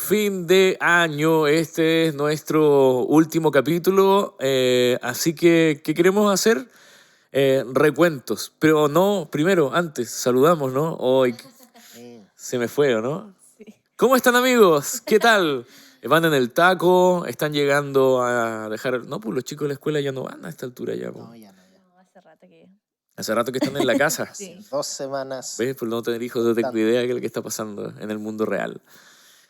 fin de año. Este es nuestro último capítulo. Así que, ¿qué queremos hacer? Recuentos. Pero no, primero, antes, saludamos, ¿no? Hoy se me fue, ¿o no? Sí. ¿Cómo están, amigos? ¿Qué tal? ¿Van en el taco? ¿Están llegando a dejar...? No, pues los chicos de la escuela ya no van a esta altura ya. No, ya no, ya. No, hace rato que... Hace rato que están en la casa. Sí. Hace 2 semanas. ¿Ves? Por no tener hijos no tengo Contando. idea de lo que está pasando en el mundo real.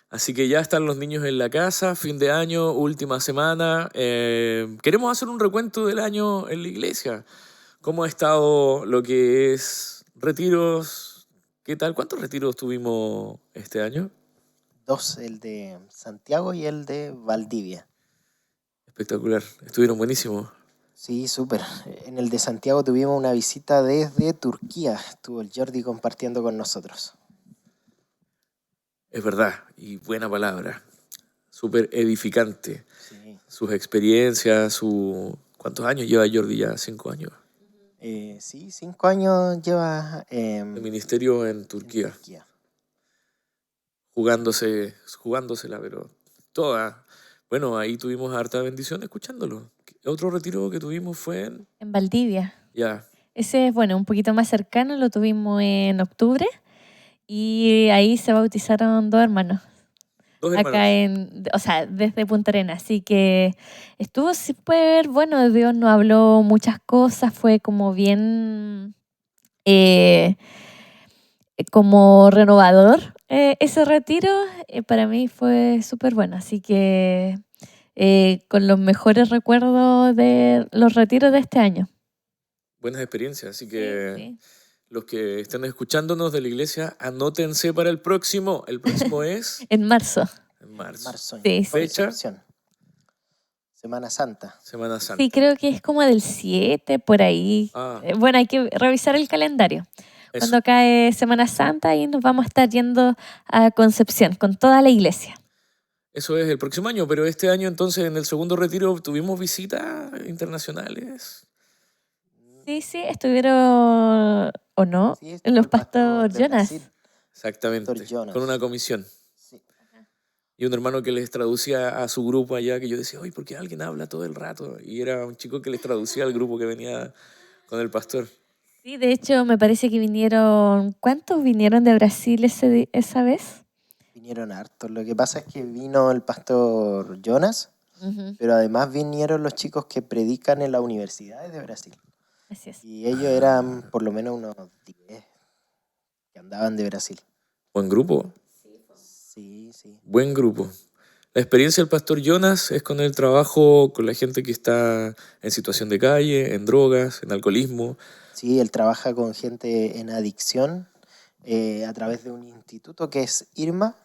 Así que ya están los niños en la casa, fin de año, última semana. Queremos hacer un recuento del año en la iglesia. ¿Cómo ha estado lo que es retiros? ¿Qué tal? ¿Cuántos retiros tuvimos este año? 2, el de Santiago y el de Valdivia. Espectacular. Estuvieron buenísimos. Sí, súper. En el de Santiago tuvimos una visita desde Turquía. Estuvo el Jordi compartiendo con nosotros. Es verdad, y buena palabra. Súper edificante. Sí. Sus experiencias, ¿Cuántos años lleva Jordi ya? 5 años. Sí, 5 años lleva De ministerio en Turquía. Jugándosela, pero toda. Bueno, ahí tuvimos harta bendición escuchándolo. Otro retiro que tuvimos fue En Valdivia. Ya. Ese es, bueno, un poquito más cercano, lo tuvimos en octubre y ahí se bautizaron 2 hermanos. Dos hermanos. Acá o sea, desde Punta Arenas. Así que estuvo súper bueno, Dios nos habló muchas cosas, fue como bien como renovador ese retiro. Para mí fue súper bueno, así que con los mejores recuerdos de los retiros de este año. Buenas experiencias, así que Sí. los que estén escuchándonos de la iglesia, anótense para el próximo. El próximo es En marzo. en marzo. Sí, Fecha, Concepción. Semana Santa. Semana Santa. Sí, creo que es como del 7, por ahí. Ah, Bueno, hay que revisar el calendario. eso. Cuando cae Semana Santa y nos vamos a estar yendo a Concepción con toda la iglesia. Eso es el próximo año, pero este año entonces en el segundo retiro tuvimos visitas internacionales. Sí, estuvieron, ¿o no? Sí, estuvo Los el pastor Pastor de Jonas. Brasil. Exactamente, Pastor Jonas. con una comisión. Sí. Y un hermano que les traducía a su grupo allá, que yo decía, oye, ¿por qué alguien habla todo el rato? Y era un chico que les traducía al grupo que venía con el pastor. Sí, de hecho me parece que vinieron, ¿cuántos vinieron de Brasil esa vez? Vinieron hartos. Lo que pasa es que vino el pastor Jonas, Ujú, pero además vinieron los chicos que predican en las universidades de Brasil. así es. Y ellos eran por lo menos unos 10 que andaban de Brasil. Buen grupo, Sí. buen grupo. La experiencia del pastor Jonas es con el trabajo con la gente que está en situación de calle, en drogas, en alcoholismo. Sí, él trabaja con gente en adicción a través de un instituto que es IRMA,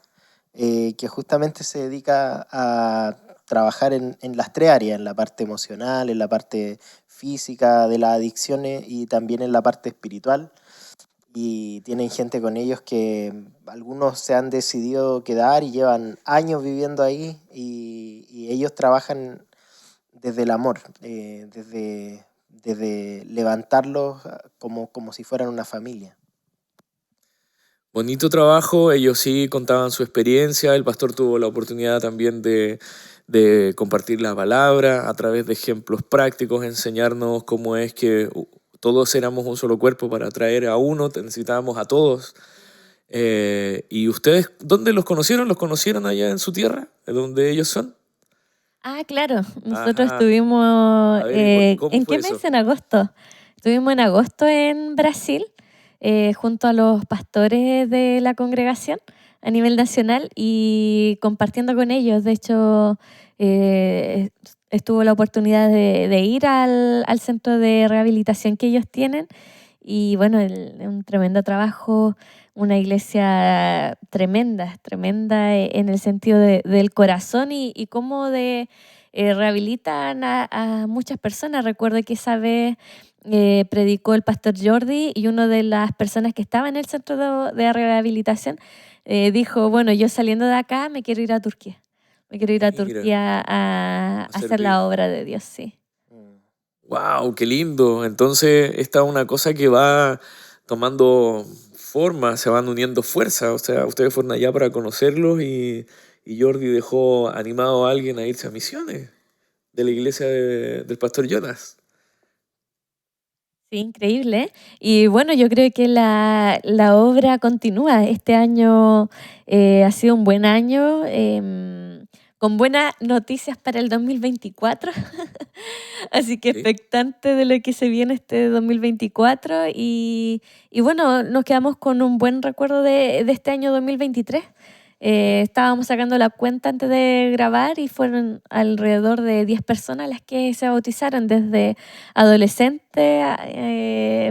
que justamente se dedica a trabajar en las 3 áreas, en la parte emocional, en la parte física de las adicciones y también en la parte espiritual. Y tienen gente con ellos que algunos se han decidido quedar y llevan años viviendo ahí y ellos trabajan desde el amor, desde levantarlos como si fueran una familia. Bonito trabajo, ellos sí contaban su experiencia, el pastor tuvo la oportunidad también de compartir la palabra a través de ejemplos prácticos, enseñarnos cómo es que todos éramos un solo cuerpo para atraer a uno, necesitábamos a todos. ¿Y ustedes dónde los conocieron? ¿Los conocieron allá en su tierra, de donde ellos son? Ah, claro, nosotros Ajá. estuvimos, A ver, ¿cómo ¿en fue qué eso? mes? En agosto. Estuvimos en agosto en Brasil, junto a los pastores de la congregación a nivel nacional y compartiendo con ellos. De hecho, estuvo la oportunidad de ir al centro de rehabilitación que ellos tienen y bueno, un tremendo trabajo, una iglesia tremenda en el sentido del corazón y cómo rehabilitan a muchas personas. Recuerdo que esa vez predicó el pastor Jordi y una de las personas que estaba en el centro de rehabilitación dijo, bueno, yo saliendo de acá me quiero ir a Turquía. Me quiero ir a Mira, Turquía a hacer servir. la obra de Dios, sí. ¡Wow! ¡Qué lindo! Entonces, esta es una cosa que va tomando forma, se van uniendo fuerzas. O sea, ustedes fueron allá para conocerlos y y Jordi dejó animado a alguien a irse a misiones de la iglesia del pastor Jonas. Sí, increíble. ¿Eh? Y bueno, yo creo que la obra continúa. Este año ha sido un buen año, con buenas noticias para el 2024. Así que ¿Sí? expectante de lo que se viene este 2024. Y bueno, nos quedamos con un buen recuerdo de este año 2023. Estábamos sacando la cuenta antes de grabar y fueron alrededor de 10 personas las que se bautizaron, desde adolescentes,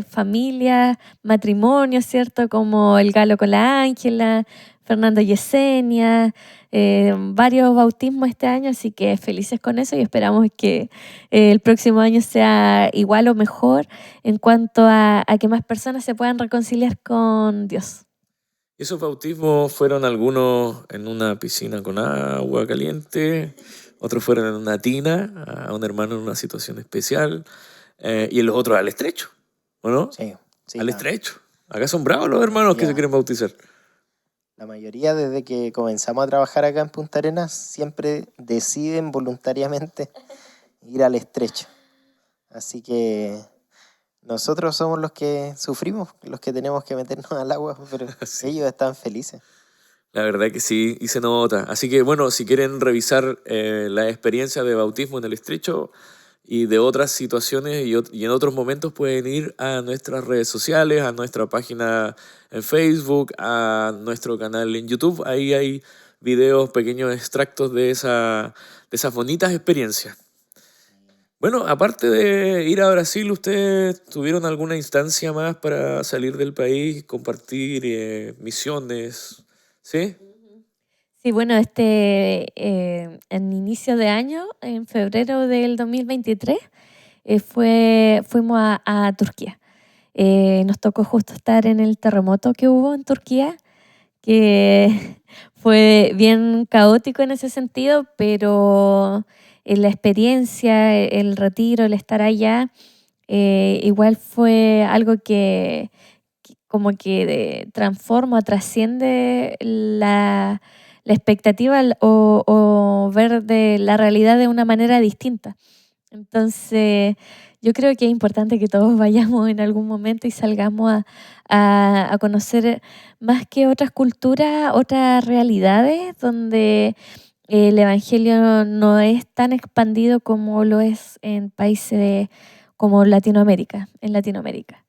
familias, matrimonios, ¿cierto? Como el Galo con la Ángela, Fernando Yesenia, varios bautismos este año, así que felices con eso y esperamos que el próximo año sea igual o mejor en cuanto a que más personas se puedan reconciliar con Dios. Esos bautismos fueron algunos en una piscina con agua caliente, otros fueron en una tina, a un hermano en una situación especial, y los otros al estrecho, ¿o no? Sí, sí, Al estrecho. Acá son bravos los hermanos que se quieren bautizar. la mayoría desde que comenzamos a trabajar acá en Punta Arenas siempre deciden voluntariamente ir al estrecho. Así que nosotros somos los que sufrimos, los que tenemos que meternos al agua, pero Sí. ellos están felices. La verdad que sí, y se nota. Así que bueno, si quieren revisar la experiencia de bautismo en el estrecho y de otras situaciones y en otros momentos pueden ir a nuestras redes sociales, a nuestra página en Facebook, a nuestro canal en YouTube. Ahí hay videos, pequeños extractos de esas bonitas experiencias. Bueno, aparte de ir a Brasil, ¿ustedes tuvieron alguna instancia más para salir del país, compartir misiones? ¿Sí? Sí, bueno, en inicio de año, en febrero del 2023, fuimos a Turquía. Nos tocó justo estar en el terremoto que hubo en Turquía, que fue bien caótico en ese sentido, pero la experiencia, el retiro, el estar allá, igual fue algo que como que transforma, trasciende la expectativa o ver de la realidad de una manera distinta. Entonces, yo creo que es importante que todos vayamos en algún momento y salgamos a conocer más que otras culturas, otras realidades donde el Evangelio no es tan expandido como lo es en países como Latinoamérica, en Latinoamérica.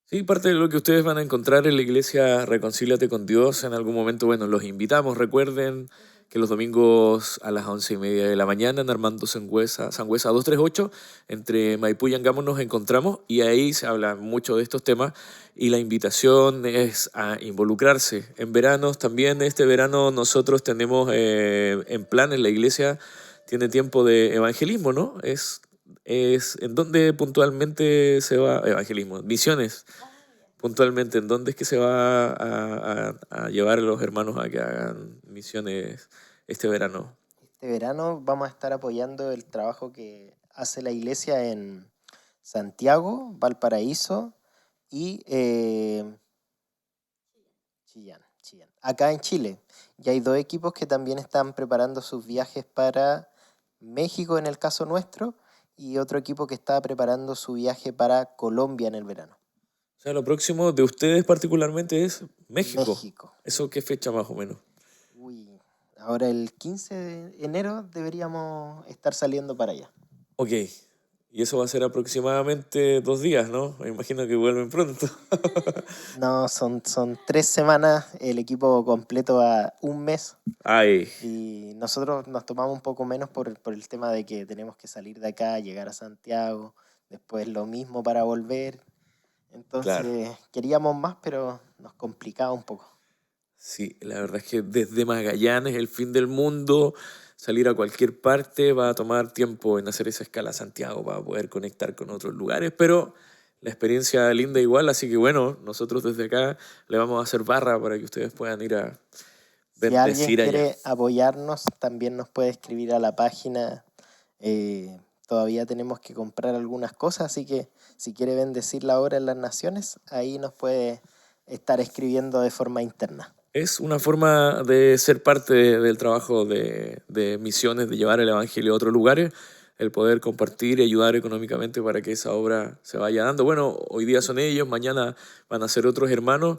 Sí, parte de lo que ustedes van a encontrar en la iglesia Reconcíliate con Dios en algún momento, bueno, los invitamos. Recuerden que los domingos a las 11:30 de la mañana en Armando Sangüesa 238, entre Maipú y Angamos nos encontramos y ahí se habla mucho de estos temas y la invitación es a involucrarse. En veranos también, este verano nosotros tenemos en planes, la iglesia tiene tiempo de evangelismo, ¿no? Es en dónde puntualmente se va, evangelismo, misiones, puntualmente, ¿en dónde es que se va a llevar a los hermanos a que hagan misiones este verano? Este verano vamos a estar apoyando el trabajo que hace la iglesia en Santiago, Valparaíso y Chillán, acá en Chile. Y hay dos equipos que también están preparando sus viajes para México en el caso nuestro y otro equipo que está preparando su viaje para Colombia en el verano. O sea, lo próximo de ustedes particularmente es México. México. ¿Eso qué fecha más o menos? Uy, ahora el 15 de enero deberíamos estar saliendo para allá. Ok, y eso va a ser aproximadamente 2 días, ¿no? Me imagino que vuelven pronto. No, son 3 semanas, el equipo completo a un mes. Ay, Y nosotros nos tomamos un poco menos por el tema de que tenemos que salir de acá, llegar a Santiago, después lo mismo para volver. claro. Entonces queríamos más, pero nos complicaba un poco. Sí, la verdad es que desde Magallanes, el fin del mundo, salir a cualquier parte va a tomar tiempo en hacer esa escala a Santiago para poder conectar con otros lugares, pero la experiencia linda igual, así que bueno, nosotros desde acá le vamos a hacer barra para que ustedes puedan ir a Si alguien bendecir allá. quiere apoyarnos, también nos puede escribir a la página. Todavía tenemos que comprar algunas cosas, así que si quiere bendecir la obra en las naciones, ahí nos puede estar escribiendo de forma interna. es una forma de ser parte del trabajo de misiones, de llevar el Evangelio a otros lugares, el poder compartir y ayudar económicamente para que esa obra se vaya dando. Bueno, hoy día son ellos, mañana van a ser otros hermanos,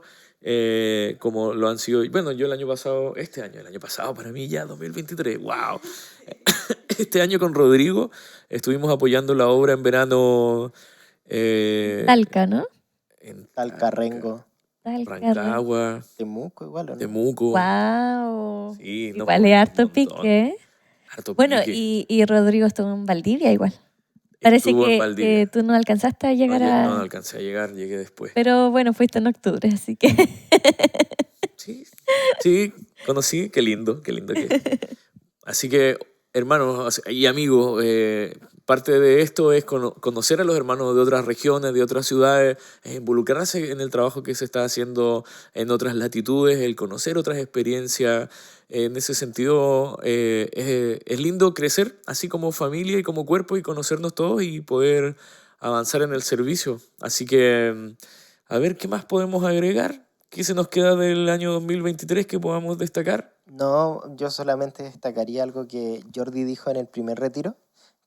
como lo han sido. Bueno, yo el año pasado para mí ya, 2023, wow. Este año con Rodrigo estuvimos apoyando la obra en verano. Talca, ¿no? En Talca, Rengo, Rancagua, Temuco igual, ¿o no? Temuco. Wow. Sí, nos Igual es movimos harto un montón. pique, ¿eh? Harto Bueno, pique. y Rodrigo estuvo en Valdivia igual. Parece Estuvo en que Valdivia. tú no alcanzaste a No, llegar no a... alcancé a llegar, llegué después. Pero bueno, fuiste en octubre, así que... Sí, sí, conocí, qué lindo que es. Así que, hermanos y amigos, parte de esto es conocer a los hermanos de otras regiones, de otras ciudades, involucrarse en el trabajo que se está haciendo en otras latitudes, el conocer otras experiencias. En ese sentido, es lindo crecer así como familia y como cuerpo y conocernos todos y poder avanzar en el servicio. Así que, a ver, ¿qué más podemos agregar? ¿Qué se nos queda del año 2023 que podamos destacar? No, yo solamente destacaría algo que Jordi dijo en el primer retiro,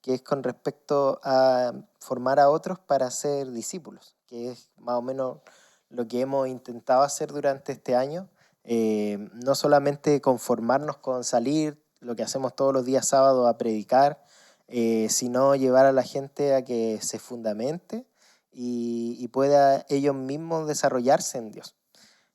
que es con respecto a formar a otros para ser discípulos, que es más o menos lo que hemos intentado hacer durante este año. No solamente conformarnos con salir, lo que hacemos todos los días sábados a predicar, sino llevar a la gente a que se fundamente y pueda ellos mismos desarrollarse en Dios.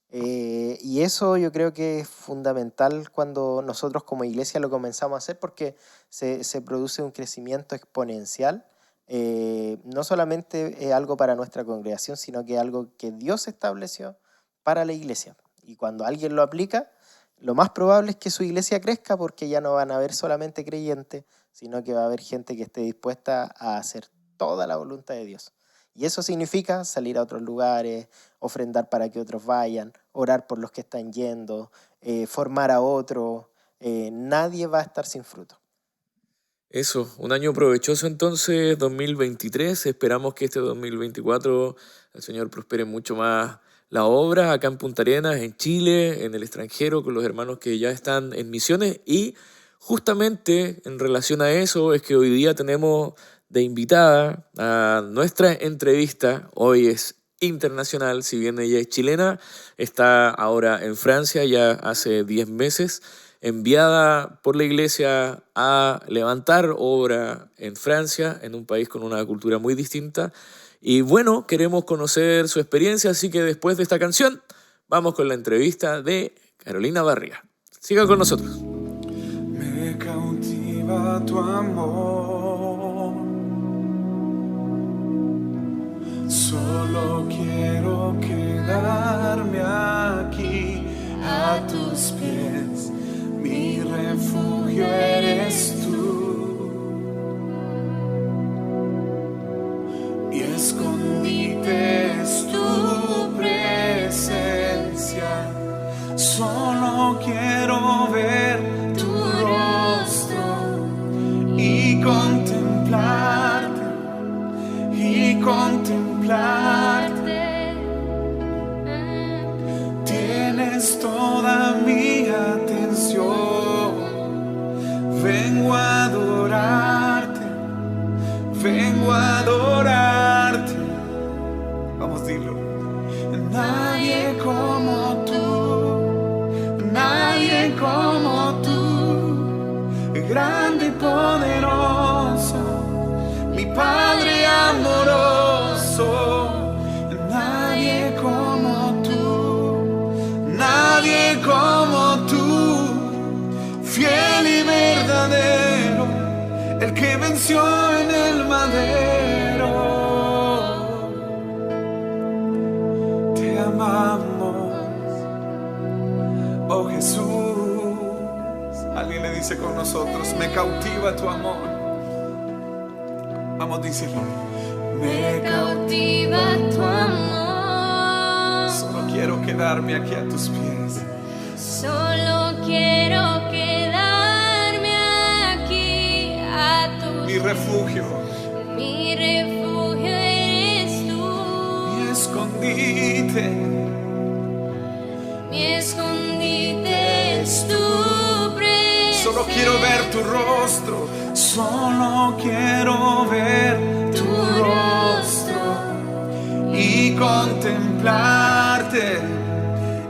Y eso yo creo que es fundamental cuando nosotros como iglesia lo comenzamos a hacer porque se produce un crecimiento exponencial. No solamente es algo para nuestra congregación, sino que es algo que Dios estableció para la iglesia. Y cuando alguien lo aplica, lo más probable es que su iglesia crezca porque ya no van a haber solamente creyentes, sino que va a haber gente que esté dispuesta a hacer toda la voluntad de Dios. Y eso significa salir a otros lugares, ofrendar para que otros vayan, orar por los que están yendo, formar a otros. Nadie va a estar sin fruto. Eso, un año provechoso entonces, 2023. Esperamos que este 2024 el Señor prospere mucho más la obra acá en Punta Arenas, en Chile, en el extranjero, con los hermanos que ya están en misiones. Y justamente en relación a eso es que hoy día tenemos de invitada a nuestra entrevista. Hoy es internacional, si bien ella es chilena, está ahora en Francia ya hace 10 meses, enviada por la iglesia a levantar obra en Francia, en un país con una cultura muy distinta. Y bueno, queremos conocer su experiencia, así que después de esta canción vamos con la entrevista de Carolina Barriga. Siga con nosotros. Me cautiva tu amor. Solo quiero quedarme aquí a tus pies. Mi refugio eres tú. Mi escondite es tu presencia. Solo quiero ver tu rostro y contemplarte, y contemplarte. Tienes toda mi atención. Vengo a adorarte, vengo a adorarte. Vamos, dilo. Nadie como tú, nadie como tú, grande y poderoso, mi Padre amoroso. Nadie como tú, fiel y verdadero, el que venció en el madero. Te amamos, oh Jesús. Alguien le dice con nosotros: me cautiva tu amor. Vamos, díselo. Me cautiva tu amor. Solo quiero quedarme aquí a tus pies. Solo quiero quedarme aquí a tus Mi refugio, Mi refugio eres tú. mi escondite. Mi escondite Solo quiero ver tu rostro, solo quiero ver tu rostro y contemplarte,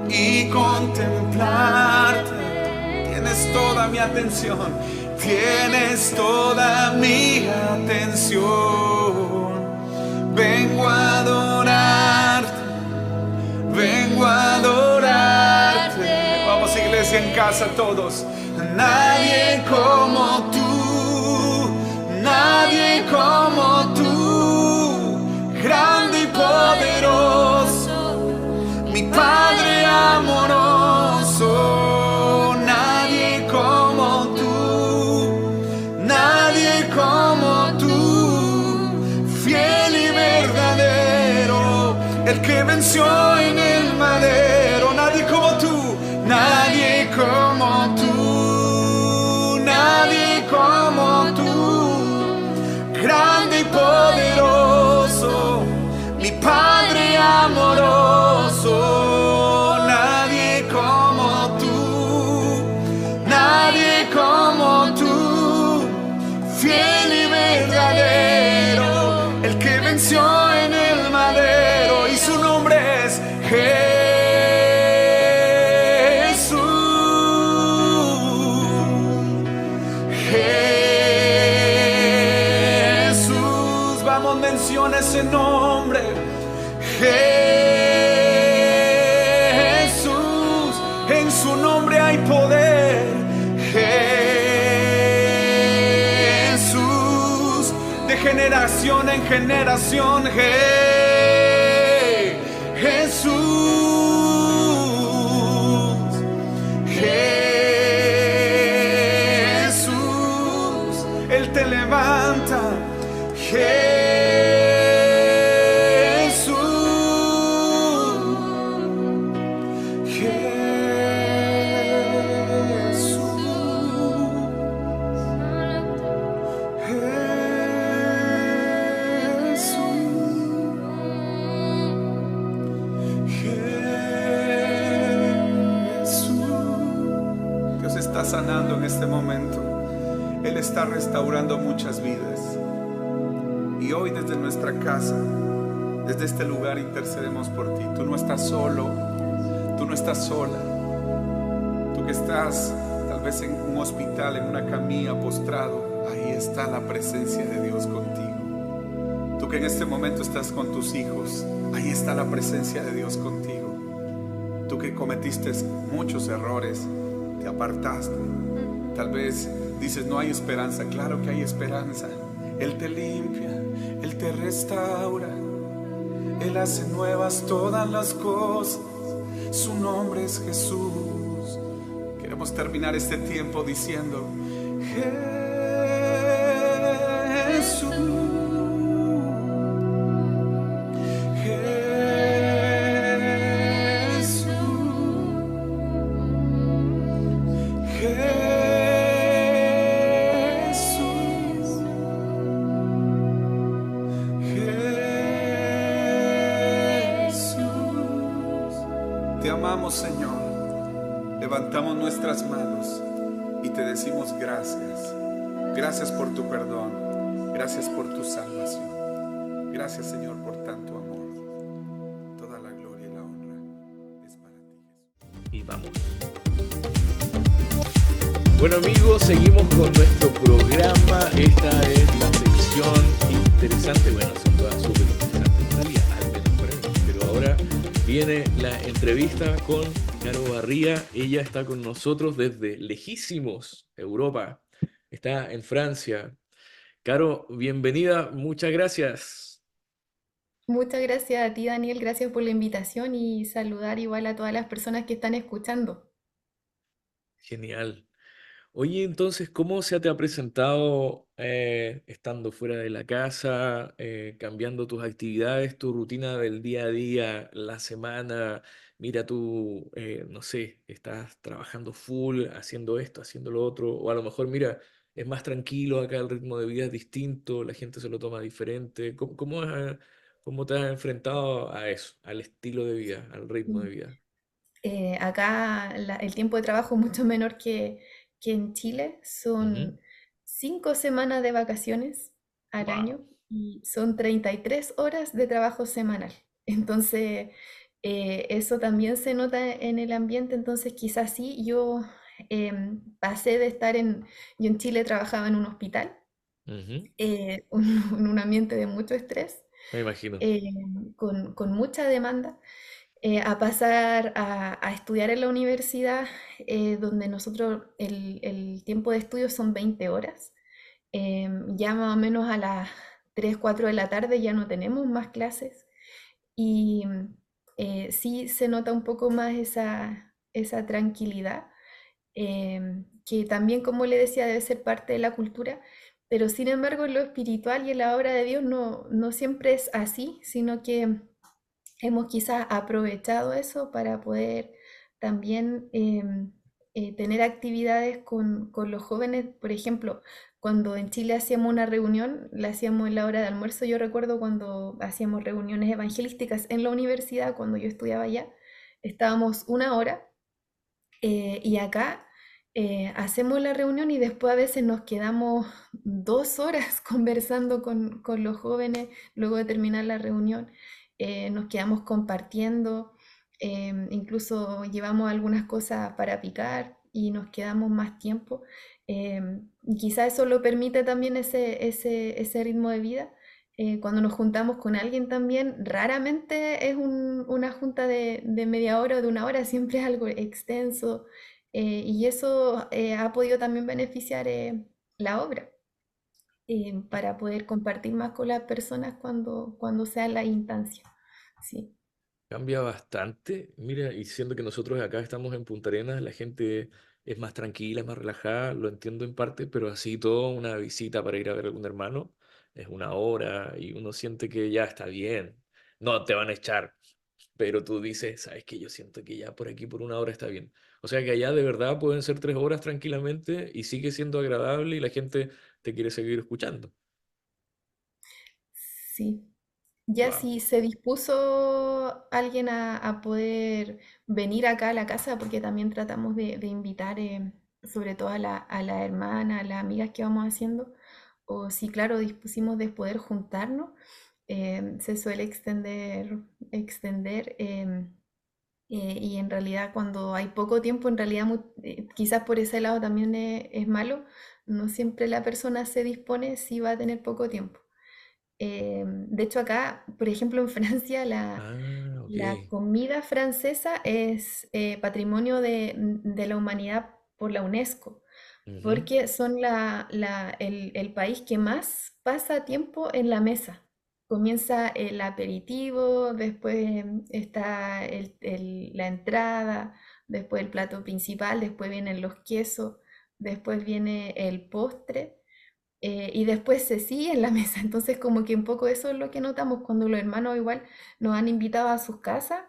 y contemplarte. Tienes toda mi atención, tienes toda mi atención. Vengo a adorarte, vengo a adorarte. Vamos, iglesia, en casa todos. Nadie como tú, nadie como tú, grande y poderoso, mi Padre amoroso. Nadie como tú, nadie como tú, fiel y verdadero, el que venció en el madero. Nadie como tú, nadie como tú, nadie como tú, grande y poderoso, mi Padre amoroso. Nadie como tú, nadie como tú, fiel y verdadero, el que venció en el madero, y su nombre es Jesús. Jesús, vamos, menciona ese nombre. Jesús, en su nombre hay poder. Jesús, de generación en generación. Jesús, Jesús, Él te levanta. Dios está sanando en este momento. Él está restaurando muchas vidas. Y hoy desde nuestra casa, desde este lugar, intercedemos por ti. Tú no estás solo, tú no estás sola. Tú que estás tal vez en un hospital, en una camilla, postrado, ahí está la presencia de Dios contigo. Tú que en este momento estás con tus hijos, ahí está la presencia de Dios contigo. Tú que cometiste muchos errores, te apartaste, tal vez dices no hay esperanza. Claro que hay esperanza. Él te limpia, Él te restaura, Él hace nuevas todas las cosas. Su nombre es Jesús. Queremos terminar este tiempo diciendo Jesús, te amamos, Señor. Levantamos nuestras manos y te decimos gracias. Gracias por tu perdón. Gracias por tu salvación. Gracias, Señor, por tanto amor. Toda la gloria y la honra es para ti, Jesús. Y vamos. Bueno, amigos, seguimos con nuestro programa. Esta es la sección interesante. Bueno, son todas súper interesantes en realidad, al menos para mí. Pero ahora viene la entrevista con Caro Barría. Ella está con nosotros desde lejísimos, Europa. Está en Francia. Caro, bienvenida. Muchas gracias. Muchas gracias a ti, Daniel. Gracias por la invitación y saludar igual a todas las personas que están escuchando. Genial. Oye, entonces, ¿cómo se te ha presentado estando fuera de la casa, cambiando tus actividades, tu rutina del día a día, la semana? Mira, tú, no sé, estás trabajando full, haciendo esto, haciendo lo otro, o a lo mejor, mira, es más tranquilo acá, el ritmo de vida es distinto, la gente se lo toma diferente. ¿Cómo te has enfrentado a eso, al estilo de vida, al ritmo de vida? Acá el tiempo de trabajo es mucho menor que que en Chile Ujú. son 5 semanas de vacaciones al Wow. año y son 33 horas de trabajo semanal. Entonces, eso también se nota en el ambiente. Entonces, quizás sí, pasé de yo en Chile trabajaba en un hospital, Ujú. en un ambiente de mucho estrés, Me imagino. eh, con mucha demanda, a pasar a estudiar en la universidad, donde nosotros el tiempo de estudio son 20 horas. Ya más o menos a las 3 4 de la tarde ya no tenemos más clases y sí se nota un poco más esa tranquilidad, que también, como le decía, debe ser parte de la cultura, pero sin embargo en lo espiritual y en la obra de Dios no siempre es así, sino que hemos quizás aprovechado eso para poder también tener actividades con los jóvenes. Por ejemplo, cuando en Chile hacíamos una reunión, la hacíamos en la hora de almuerzo. Yo recuerdo cuando hacíamos reuniones evangelísticas en la universidad, cuando yo estudiaba allá, estábamos una hora, y acá hacemos la reunión y después a veces nos quedamos 2 horas conversando con los jóvenes luego de terminar la reunión. Nos quedamos compartiendo, incluso llevamos algunas cosas para picar y nos quedamos más tiempo. Y quizá eso lo permite también ese ritmo de vida. Cuando nos juntamos con alguien también, raramente es una junta de media hora o de una hora, siempre es algo extenso, y eso ha podido también beneficiar la obra, para poder compartir más con las personas cuando sea la instancia. Sí. Cambia bastante. Mira, y siendo que nosotros acá estamos en Punta Arenas, la gente es más tranquila, es más relajada, lo entiendo en parte, pero así todo una visita para ir a ver a algún hermano es una hora y uno siente que ya está bien. No te van a echar, pero tú dices, sabes que yo siento que ya por aquí por una hora está bien. O sea que allá de verdad pueden ser 3 horas tranquilamente y sigue siendo agradable y la gente te quiere seguir escuchando. Sí. Ya Wow. si se dispuso alguien a poder venir acá a la casa, porque también tratamos de invitar, sobre todo a la hermana, a las amigas que vamos haciendo, o si claro, dispusimos de poder juntarnos, se suele extender, y en realidad cuando hay poco tiempo, en realidad quizás por ese lado también es malo, no siempre la persona se dispone si va a tener poco tiempo. De hecho, acá, por ejemplo, en Francia, Ah, ok. la comida francesa es patrimonio de la humanidad por la UNESCO, Ujú. porque son el país que más pasa tiempo en la mesa. Comienza el aperitivo, después está la entrada, después el plato principal, después vienen los quesos, después viene el postre. Y después se sigue en la mesa. Entonces, como que un poco eso es lo que notamos cuando los hermanos igual nos han invitado a sus casas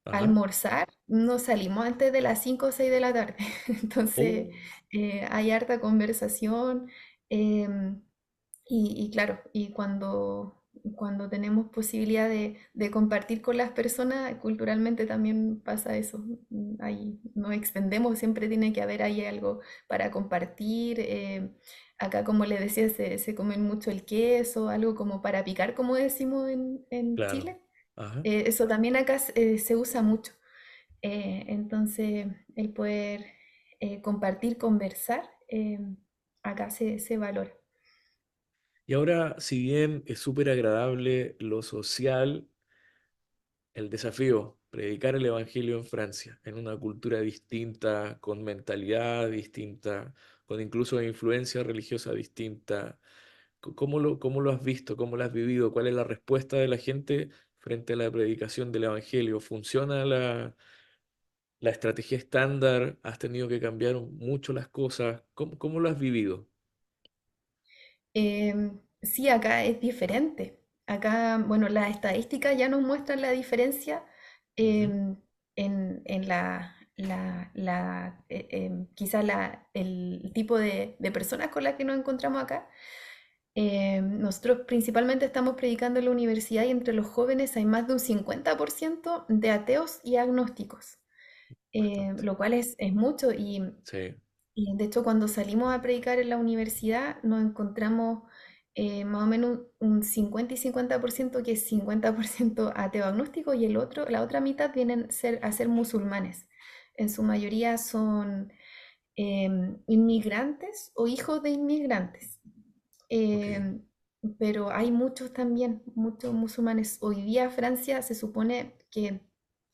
a Ajá. almorzar. Nos salimos antes de las 5 o 6 de la tarde. Entonces, Oh. hay harta conversación. em, y claro, y cuando tenemos posibilidad de compartir con las personas, culturalmente también pasa eso. Ahí nos extendemos, siempre tiene que haber ahí algo para compartir. Acá, como les decía, se comen mucho el queso, algo como para picar, como decimos en Claro. Chile. Ajá. Eso también acá se usa mucho. Entonces, el poder compartir, conversar, acá se valora. Y ahora, si bien es súper agradable lo social, el desafío, predicar el Evangelio en Francia, en una cultura distinta, con mentalidad distinta, con incluso influencia religiosa distinta, ¿cómo lo has visto? ¿Cómo lo has vivido? ¿Cuál es la respuesta de la gente frente a la predicación del Evangelio? ¿Funciona la estrategia estándar? ¿Has tenido que cambiar mucho las cosas? ¿Cómo lo has vivido? Sí, acá es diferente. Acá, bueno, las estadísticas ya nos muestran la diferencia, Ujú. em, en quizá el tipo de personas con las que nos encontramos acá. Nosotros principalmente estamos predicando en la universidad y entre los jóvenes hay más de un 50% de ateos y agnósticos, Bastante. lo cual es mucho y Sí. Y de hecho, cuando salimos a predicar en la universidad, nos encontramos más o menos un 50 y 50%, que es 50% ateo agnóstico, y la otra mitad vienen a ser musulmanes. En su mayoría son inmigrantes o hijos de inmigrantes. Ok. Em, pero hay muchos también, muchos musulmanes. Hoy día Francia se supone que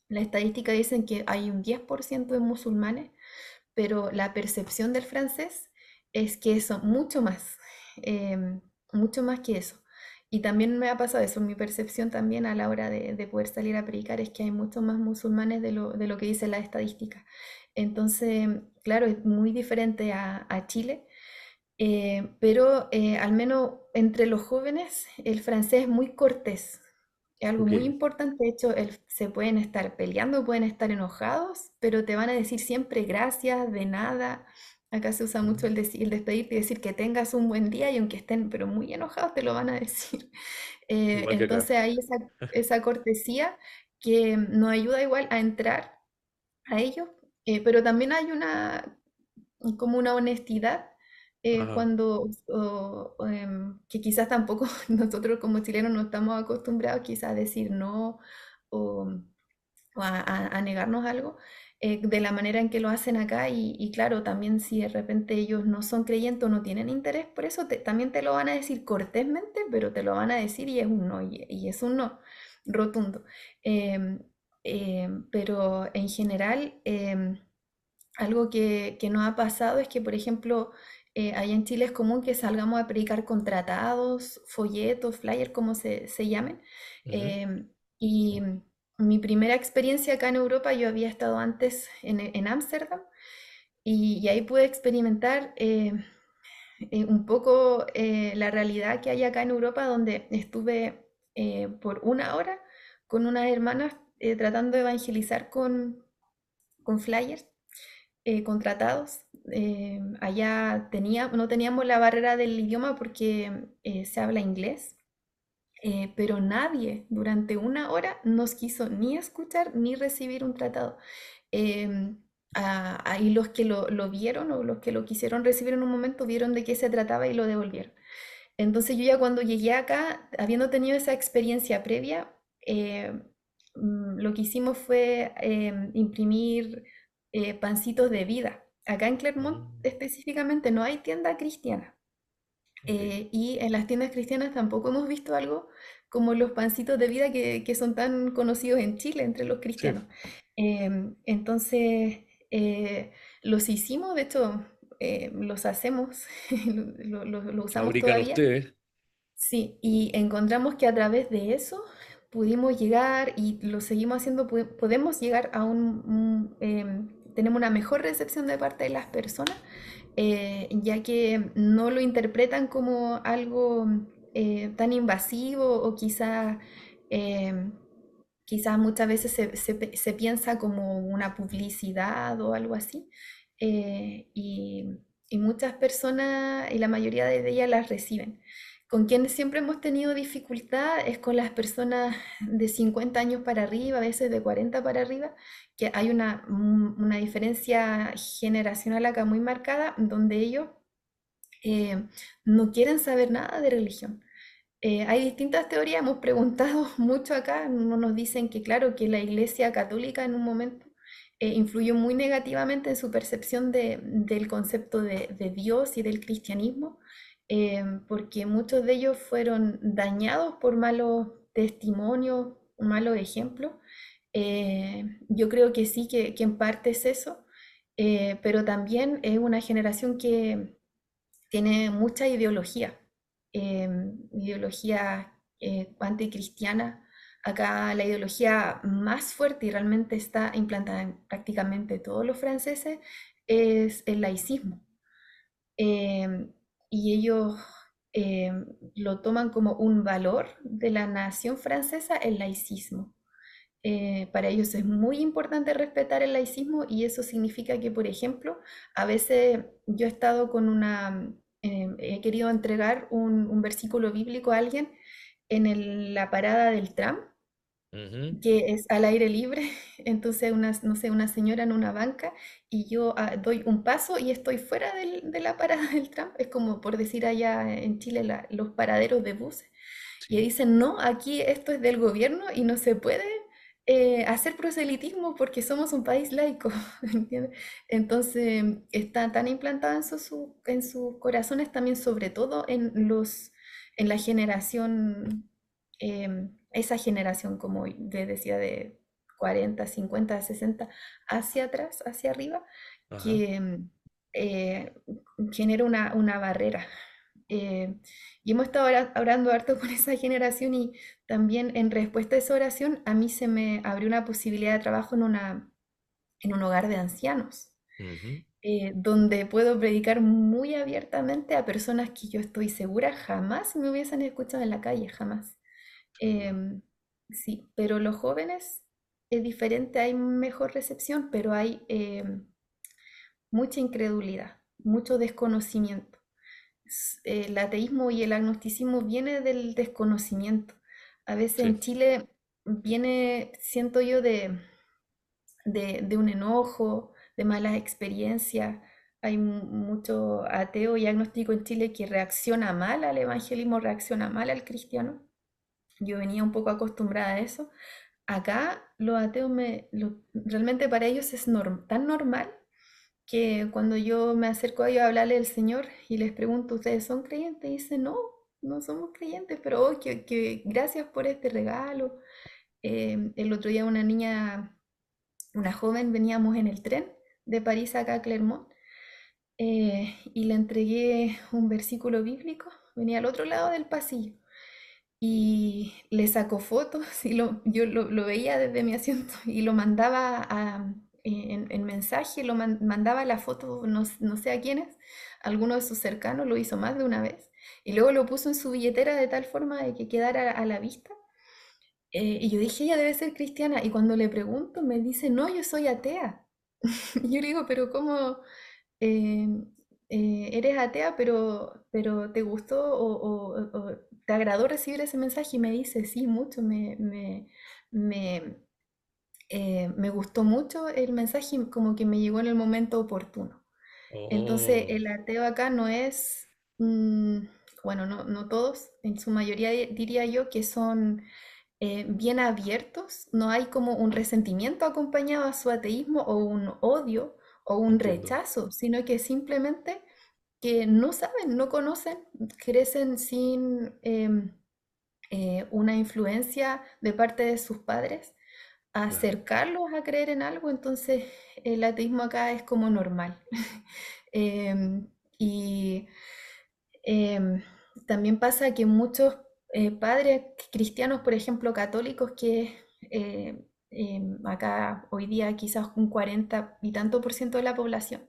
la estadística dicen que hay un 10% de musulmanes, pero la percepción del francés es que son mucho más que eso. Y también me ha pasado eso, mi percepción también a la hora de poder salir a predicar es que hay muchos más musulmanes de lo que dice la estadística. Entonces, claro, es muy diferente a Chile, pero al menos entre los jóvenes el francés es muy cortés. Es algo Ok. muy importante. De hecho, se pueden estar peleando, pueden estar enojados, pero te van a decir siempre gracias, de nada. Acá se usa mucho Mm. el despedirte y decir que tengas un buen día, y aunque estén pero muy enojados te lo van a decir. Igual que acá. Entonces hay esa cortesía que nos ayuda igual a entrar a ellos, pero también hay como una honestidad, Ajá. que quizás tampoco nosotros como chilenos no estamos acostumbrados quizás a decir no, o, o a negarnos algo, de la manera en que lo hacen acá. Y claro, también si de repente ellos no son creyentes o no tienen interés por eso, también te lo van a decir cortésmente, pero te lo van a decir y es un no, y es un no rotundo. Em, pero en general, algo que nos ha pasado es que, por ejemplo, allá en Chile es común que salgamos a predicar con tratados, folletos, flyers, como se llamen. Ujú. Y mi primera experiencia acá en Europa, yo había estado antes en Ámsterdam, y ahí pude experimentar un poco la realidad que hay acá en Europa, donde estuve por una hora con unas hermanas tratando de evangelizar con flyers contratados. Allá no teníamos la barrera del idioma porque se habla inglés, pero nadie durante una hora nos quiso ni escuchar ni recibir un tratado. Ahí los que lo vieron o los que lo quisieron recibir en un momento vieron de qué se trataba y lo devolvieron. Entonces yo ya cuando llegué acá, habiendo tenido esa experiencia previa, lo que hicimos fue imprimir pancitos de vida. Acá en Clermont Mm. específicamente no hay tienda cristiana. Ok. Y en las tiendas cristianas tampoco hemos visto algo como los pancitos de vida que son tan conocidos en Chile entre los Sí. cristianos. Entonces, los hicimos, de hecho, los hacemos, lo usamos Fabrican todavía. ustedes. Sí, y encontramos que a través de eso pudimos llegar, y lo seguimos haciendo, podemos llegar a tenemos una mejor recepción de parte de las personas, ya que no lo interpretan como algo tan invasivo, o quizás muchas veces se piensa como una publicidad o algo así. Y muchas personas, y la mayoría de ellas las reciben. Con quienes siempre hemos tenido dificultad es con las personas de 50 años para arriba, a veces de 40 para arriba, que hay una diferencia generacional acá muy marcada, donde ellos eh, no quieren saber nada de religión. Hay distintas teorías, hemos preguntado mucho acá. No nos dicen que, claro, que la Iglesia Católica en un momento influyó muy negativamente en su percepción del concepto de Dios y del cristianismo, porque muchos de ellos fueron dañados por malos testimonios, malos ejemplos. Yo creo que sí, que en parte es eso, pero también es una generación que tiene mucha ideología, ideología anticristiana. Acá la ideología más fuerte y realmente está implantada en prácticamente todos los franceses es el laicismo. Em, y ellos lo toman como un valor de la nación francesa, el laicismo. Para ellos es muy importante respetar el laicismo, y eso significa que, por ejemplo, a veces yo he estado he querido entregar un versículo bíblico a alguien en la parada del tram, Ujú. que es al aire libre, entonces una, no sé, una señora en una banca y yo doy un paso y estoy fuera de la parada del tram, es como por decir allá en Chile los paraderos de buses, y Sí. dicen, no, aquí esto es del gobierno y no se puede hacer proselitismo porque somos un país laico, ¿entiendes? Entonces está tan implantado en sus corazones también, sobre todo en la generación, esa generación, como les decía, de 40 50 60 hacia atrás, hacia arriba, Ajá. que eh, genera una barrera. Eh, y hemos estado orando harto con esa generación y también en respuesta a esa oración a mí se me abrió una posibilidad de trabajo en un hogar de ancianos, Ujú. donde puedo predicar muy abiertamente a personas que yo estoy segura jamás me hubiesen escuchado en la calle, jamás. Seguro. Em, sí, pero los jóvenes es diferente, hay mejor recepción, pero hay mucha incredulidad, mucho desconocimiento. El ateísmo y el agnosticismo viene del desconocimiento. A veces Sí. en Chile viene, siento yo, de un enojo, de malas experiencias. Hay mucho ateo y agnóstico en Chile que reacciona mal al evangelismo, reacciona mal al cristiano. Yo venía un poco acostumbrada a eso. Acá los ateos realmente para ellos es tan normal que cuando yo me acerco a ellos a hablarle del Señor y les pregunto, ¿ustedes son creyentes? Y dicen, no, no somos creyentes, pero oh, que gracias por este regalo. El otro día una niña, una joven, veníamos en el tren de París acá a Clermont y le entregué un versículo bíblico, venía al otro lado del pasillo y le sacó fotos y yo lo veía desde mi asiento y lo mandaba en mensaje, mandaba la foto, no, no sé a quiénes, alguno de sus cercanos, lo hizo más de una vez, y luego lo puso en su billetera de tal forma de que quedara a la vista. Y yo dije, ella debe ser cristiana, y cuando le pregunto me dice, no, yo soy atea. Y yo le digo, pero ¿cómo eh, eres atea, pero te gustó o te agradó recibir ese mensaje? Y me dice, sí, mucho, me, me gustó mucho el mensaje y como que me llegó en el momento oportuno. Entonces, Oh, el ateo acá no es, mm, bueno, no, no todos, en su mayoría diría yo que son bien abiertos, no hay como un resentimiento acompañado a su ateísmo o un odio o un entiendo. rechazo, sino que simplemente que no saben, no conocen, crecen sin una influencia de parte de sus padres a Claro. acercarlos a creer en algo, entonces el ateísmo acá es como normal. Em, y em, también pasa que muchos padres cristianos, por ejemplo, católicos, que acá hoy día quizás un 40 y tanto por ciento de la población,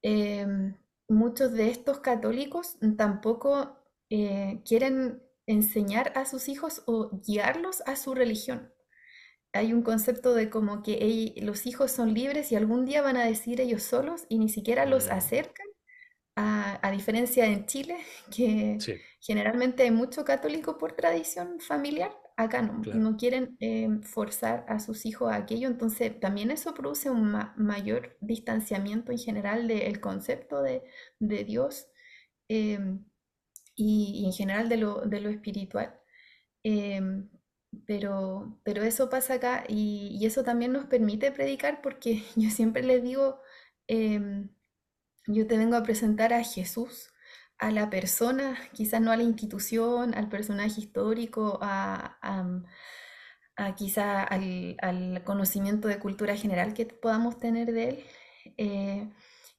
em, muchos de estos católicos tampoco quieren enseñar a sus hijos o guiarlos a su religión. Hay un concepto de como que los hijos son libres y algún día van a decidir ellos solos y ni siquiera los Mm, acercan, a diferencia de en Chile, que sí, generalmente hay mucho católico por tradición familiar. Acá no, claro. no quieren forzar a sus hijos a aquello, entonces también eso produce un mayor distanciamiento en general del concepto de Dios, em, y en general de lo espiritual. Em, pero eso pasa acá y eso también nos permite predicar porque yo siempre les digo, em, yo te vengo a presentar a Jesús, a la persona, quizás no a la institución, al personaje histórico, a quizá al conocimiento de cultura general que podamos tener de él. Eh,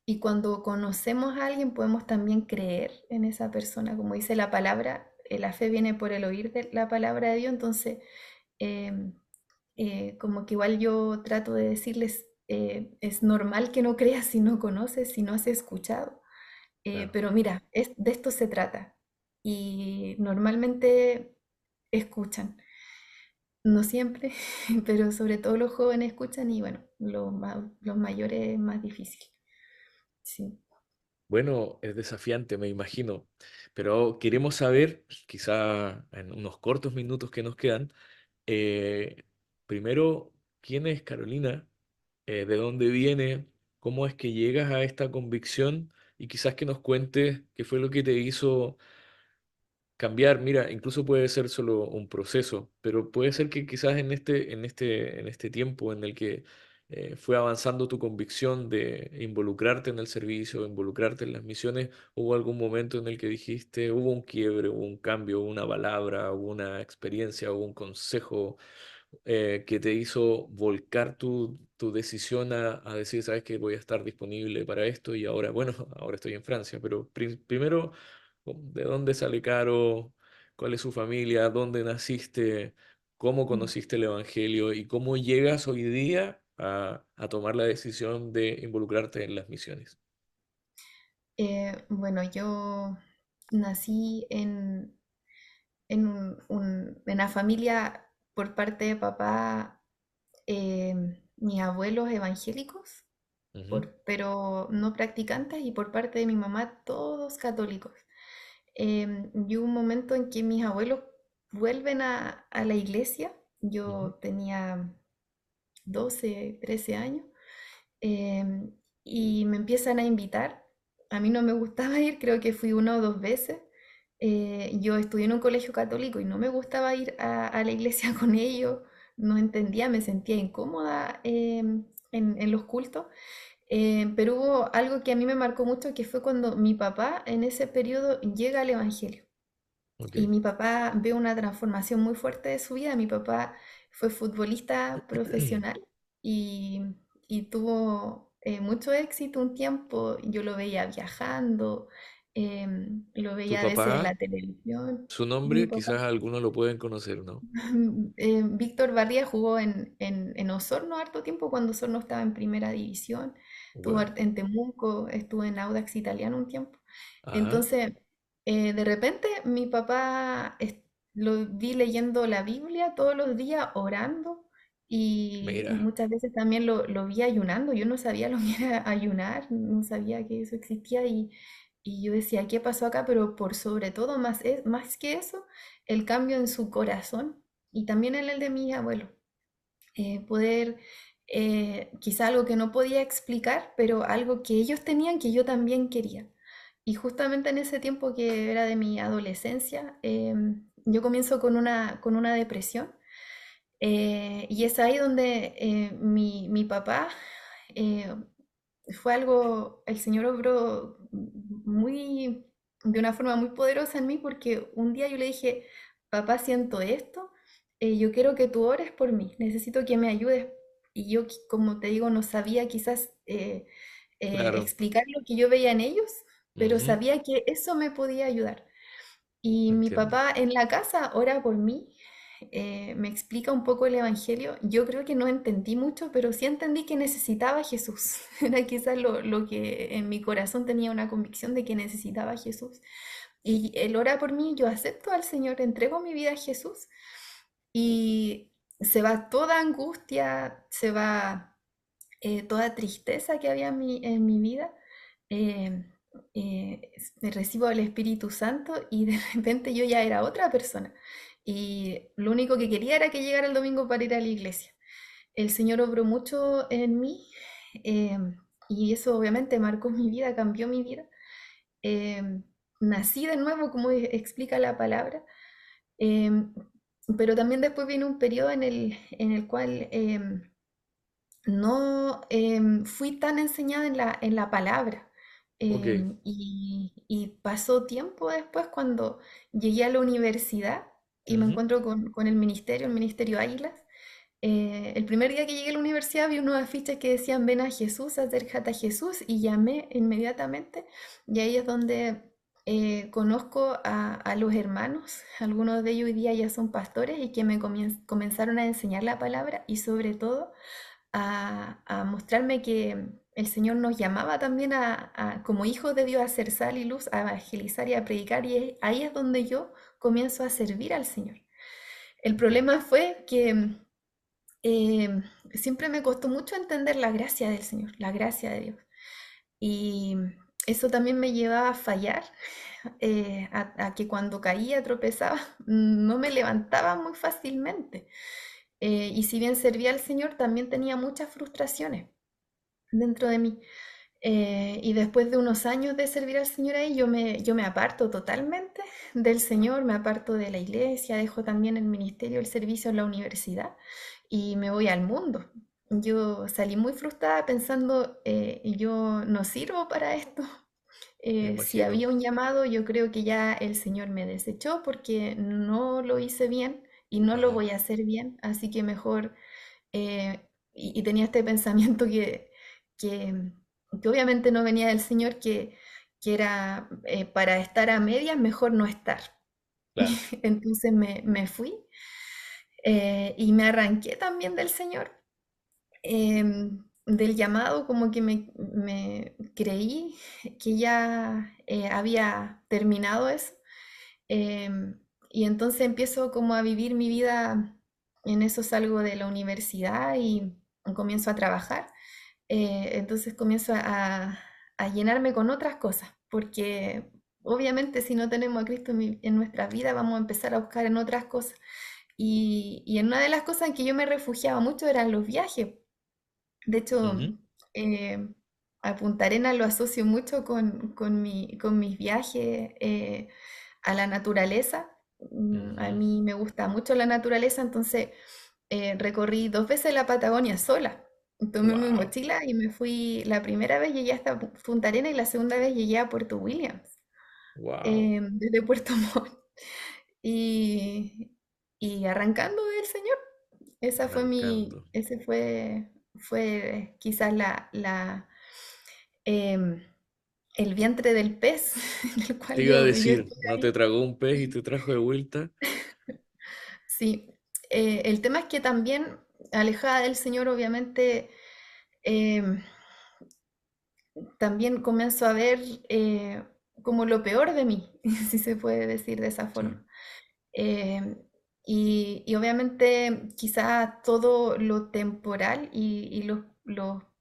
y cuando conocemos a alguien podemos también creer en esa persona, como dice la palabra, la fe viene por el oír de la palabra de Dios, entonces em, como que igual yo trato de decirles, es normal que no creas si no conoces, si no has escuchado. Claro. Pero mira, de esto se trata. Y normalmente escuchan. No siempre, pero sobre todo los jóvenes escuchan y bueno, los mayores es más difícil. Sí. Bueno, es desafiante, me imagino, pero queremos saber, quizá en unos cortos minutos que nos quedan, Eh, Primero, ¿quién es Carolina? ¿De dónde viene? ¿Cómo es que llegas a esta convicción? Y quizás que nos cuentes qué fue lo que te hizo cambiar. Mira, incluso puede ser solo un proceso, pero puede ser que quizás en este tiempo en el que fue avanzando tu convicción de involucrarte en el servicio, involucrarte en las misiones, hubo algún momento en el que dijiste, hubo un quiebre, hubo un cambio, hubo una palabra, hubo una experiencia, hubo un consejo que te hizo volcar tu decisión a decir, sabes que voy a estar disponible para esto y ahora, bueno, ahora estoy en Francia, pero primero, ¿de dónde sale Caro? ¿Cuál es su familia? ¿Dónde naciste? ¿Cómo conociste el Evangelio? ¿Y cómo llegas hoy día a tomar la decisión de involucrarte en las misiones? Bueno, yo nací en en una familia por parte de papá, mis abuelos evangélicos, Ujú, pero no practicantes, y por parte de mi mamá todos católicos. Y hubo un momento en que mis abuelos vuelven a la iglesia. ujú. Yo tenía 12 13 años, y me empiezan a invitar. A mí no me gustaba ir, creo que fui una o dos veces. Yo estudié en un colegio católico y no me gustaba ir a la iglesia con ellos, no entendía, me sentía incómoda en los cultos. Pero hubo algo que a mí me marcó mucho, que fue cuando mi papá en ese periodo llega al Evangelio. Ok. Y mi papá ve una transformación muy fuerte de su vida. Mi papá fue futbolista profesional y, y tuvo mucho éxito un tiempo. Yo lo veía viajando, lo Tu veía a veces en papá, la televisión. su Mi nombre, papá, quizás algunos lo pueden conocer, ¿no? Víctor Barría, jugó en Osorno harto tiempo, cuando Osorno estaba en primera división. Estuvo Wow. en Temuco, estuvo en Audax Italiano un tiempo. Ajá. Entonces, de repente mi papá lo vi leyendo la Biblia todos los días, orando, y Mira, muchas veces también lo vi ayunando. Yo no sabía lo que era ayunar, no sabía que eso existía, y yo decía, ¿qué pasó acá? Pero por sobre todo, más que eso, el cambio en su corazón y también en el de mi abuelo. Poder, quizá algo que no podía explicar, pero algo que ellos tenían que yo también quería. Y justamente en ese tiempo que era de mi adolescencia, yo comienzo con una depresión, y es ahí donde mi papá, eh, fue algo, el Señor obró de una forma muy poderosa en mí, porque un día yo le dije, papá, siento esto, yo quiero que tú ores por mí, necesito que me ayudes. Y yo, como te digo, no sabía quizás claro. explicar lo que yo veía en ellos, pero Ujú, sabía que eso me podía ayudar. Y mi entiendo. papá en la casa ora por mí, me explica un poco el Evangelio. Yo creo que no entendí mucho, pero sí entendí que necesitaba a Jesús. Era quizás lo que en mi corazón tenía una convicción de que necesitaba a Jesús. Y él ora por mí, yo acepto al Señor, entrego mi vida a Jesús, y se va toda angustia, se va toda tristeza que había en mi vida. eh, Recibo el Espíritu Santo, y de repente yo ya era otra persona. Y lo único que quería era que llegara el domingo para ir a la iglesia. El Señor obró mucho en mí, eh, y eso obviamente marcó mi vida, cambió mi vida. Eh, Nací de nuevo, como explica la palabra. eh, pero también después viene un periodo en el cual no fui tan enseñada en la palabra. Ok. Y pasó tiempo después, cuando llegué a la universidad y me Ujú. encuentro con el Ministerio Águilas. El primer día que llegué a la universidad vi unos afiches que decían: ven a Jesús, acércate a Jesús, y llamé inmediatamente. Y ahí es donde conozco a los hermanos. Algunos de ellos hoy día ya son pastores, y que me comenzaron a enseñar la palabra, y sobre todo a mostrarme que el Señor nos llamaba también como hijos de Dios, a ser sal y luz, a evangelizar y a predicar. Y ahí es donde yo comienzo a servir al Señor. El Ya. problema fue que siempre me costó mucho entender la gracia del Señor, la gracia de Dios. Y eso también me llevaba a fallar, a que cuando caía, tropezaba, no me levantaba muy fácilmente. Y si bien servía al Señor, también tenía muchas frustraciones dentro de mí. Y después de unos años de servir al Señor ahí, yo me aparto totalmente del Señor, me aparto de la iglesia, dejo también el ministerio, el servicio en la universidad y me voy al mundo. Yo salí muy frustrada pensando, yo no sirvo para esto. Me Si imagino. había un llamado, yo creo que ya el Señor me desechó porque no lo hice bien y no lo Ajá, voy a hacer bien, así que mejor y tenía este pensamiento que, que obviamente no venía del Señor, que era para estar a medias, mejor no estar. claro. Entonces me fui y me arranqué también del Señor, del llamado, como que me creí que ya había terminado eso. Y entonces empiezo como a vivir mi vida, en eso salgo de la universidad y comienzo a trabajar. Entonces comienzo a llenarme con otras cosas, porque obviamente si no tenemos a Cristo en nuestra vida vamos a empezar a buscar en otras cosas. Y en una de las cosas en que yo me refugiaba mucho eran los viajes. De hecho, Ujú, eh, a Punta Arenas lo asocio mucho con mis viajes a la naturaleza. A ujú. mí me gusta mucho la naturaleza, entonces recorrí 2 veces la Patagonia sola. Tomé mi Wow, mochila y me fui. La primera vez llegué hasta Punta Arenas y la segunda vez llegué a Puerto Williams, wow, desde Puerto Montt. Y, y arrancando del Señor. arrancando. Ese fue quizás em, el vientre del pez en el Te cual iba a yo decir, estuve ¿no te ahí. tragó un pez y te trajo de vuelta? Sí, el tema es que también, alejada del Señor, obviamente, em, también comienzo a ver como lo peor de mí, si se puede decir de esa Sí. forma. Em, y obviamente quizá todo lo temporal y los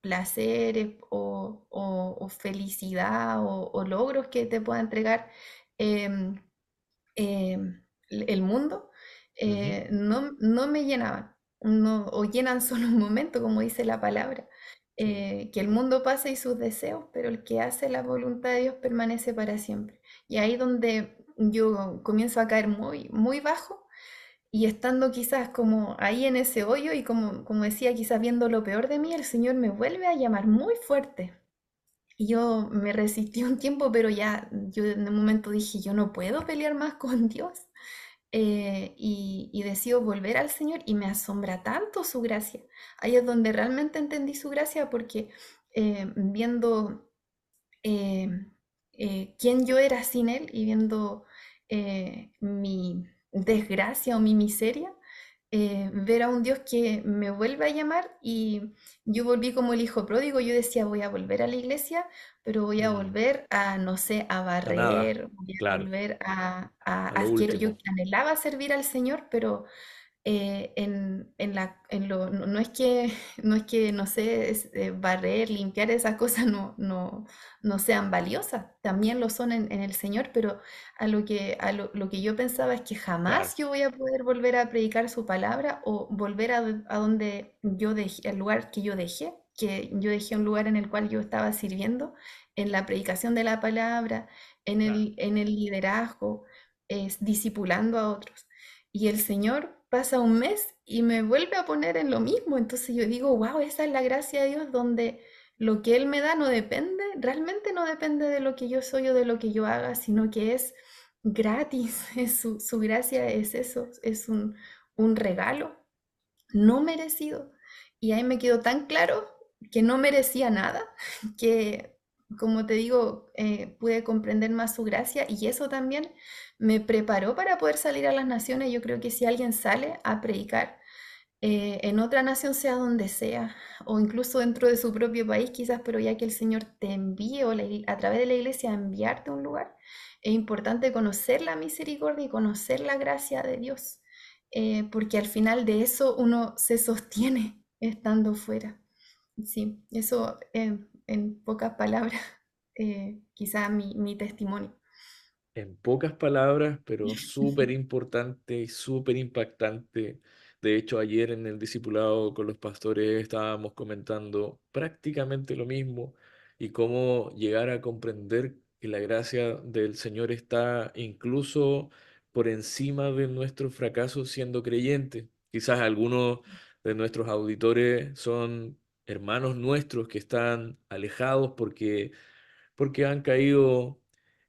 placeres o felicidad o logros que te pueda entregar em, el mundo, Ujú, no me llenaban, o llenan solo un momento, como dice la palabra. sí. Que el mundo pasa y sus deseos, pero el que hace la voluntad de Dios permanece para siempre. Y ahí donde yo comienzo a caer muy, muy bajo y estando quizás como ahí en ese hoyo y como decía, quizás viendo lo peor de mí, el Señor me vuelve a llamar muy fuerte. Y yo me resistí un tiempo, pero ya yo en un momento dije, yo no puedo pelear más con Dios. Y decido volver al Señor y me asombra tanto su gracia. Ahí es donde realmente entendí su gracia porque viendo eh, quién yo era sin Él y viendo mi desgracia o mi miseria, ver a un Dios que me vuelve a llamar y yo volví como el hijo pródigo, yo decía voy a volver a la iglesia, pero voy a Mm, volver a, no sé, a a nada, barrer, voy a claro, volver a lo yo último. anhelaba servir al Señor, pero no es que, no es que, no sé, barrer, limpiar esas cosas no sean valiosas, también lo son en el Señor, pero lo que yo pensaba es que Claro, jamás yo voy a poder volver a predicar su palabra o volver a donde yo dejé, al lugar que yo dejé un lugar en el cual yo estaba sirviendo, en la predicación de la palabra, claro. en el liderazgo, discipulando a otros. Y el Señor pasa un mes y me vuelve a poner en lo mismo. Entonces yo digo, wow, esa es la gracia de Dios donde lo que Él me da no depende, realmente no depende de lo que yo soy o de lo que yo haga, sino que es gratis. Su gracia es eso, es un regalo no merecido. Y ahí me quedó tan claro que no merecía nada, que como te digo, pude comprender más su gracia y eso también me preparó para poder salir a las naciones. Yo creo que si alguien sale a predicar en otra nación, sea donde sea, o incluso dentro de su propio país, quizás, pero ya que el Señor te envíe o a través de la iglesia a enviarte a un lugar, es importante conocer la misericordia y conocer la gracia de Dios, porque al final de eso uno se sostiene estando fuera. Sí, eso en pocas palabras. quizá mi testimonio. En pocas palabras, pero súper importante y súper impactante. De hecho, ayer en el discipulado con los pastores estábamos comentando prácticamente lo mismo y cómo llegar a comprender que la gracia del Señor está incluso por encima de nuestro fracaso siendo creyentes. Quizás algunos de nuestros auditores son hermanos nuestros que están alejados porque han caído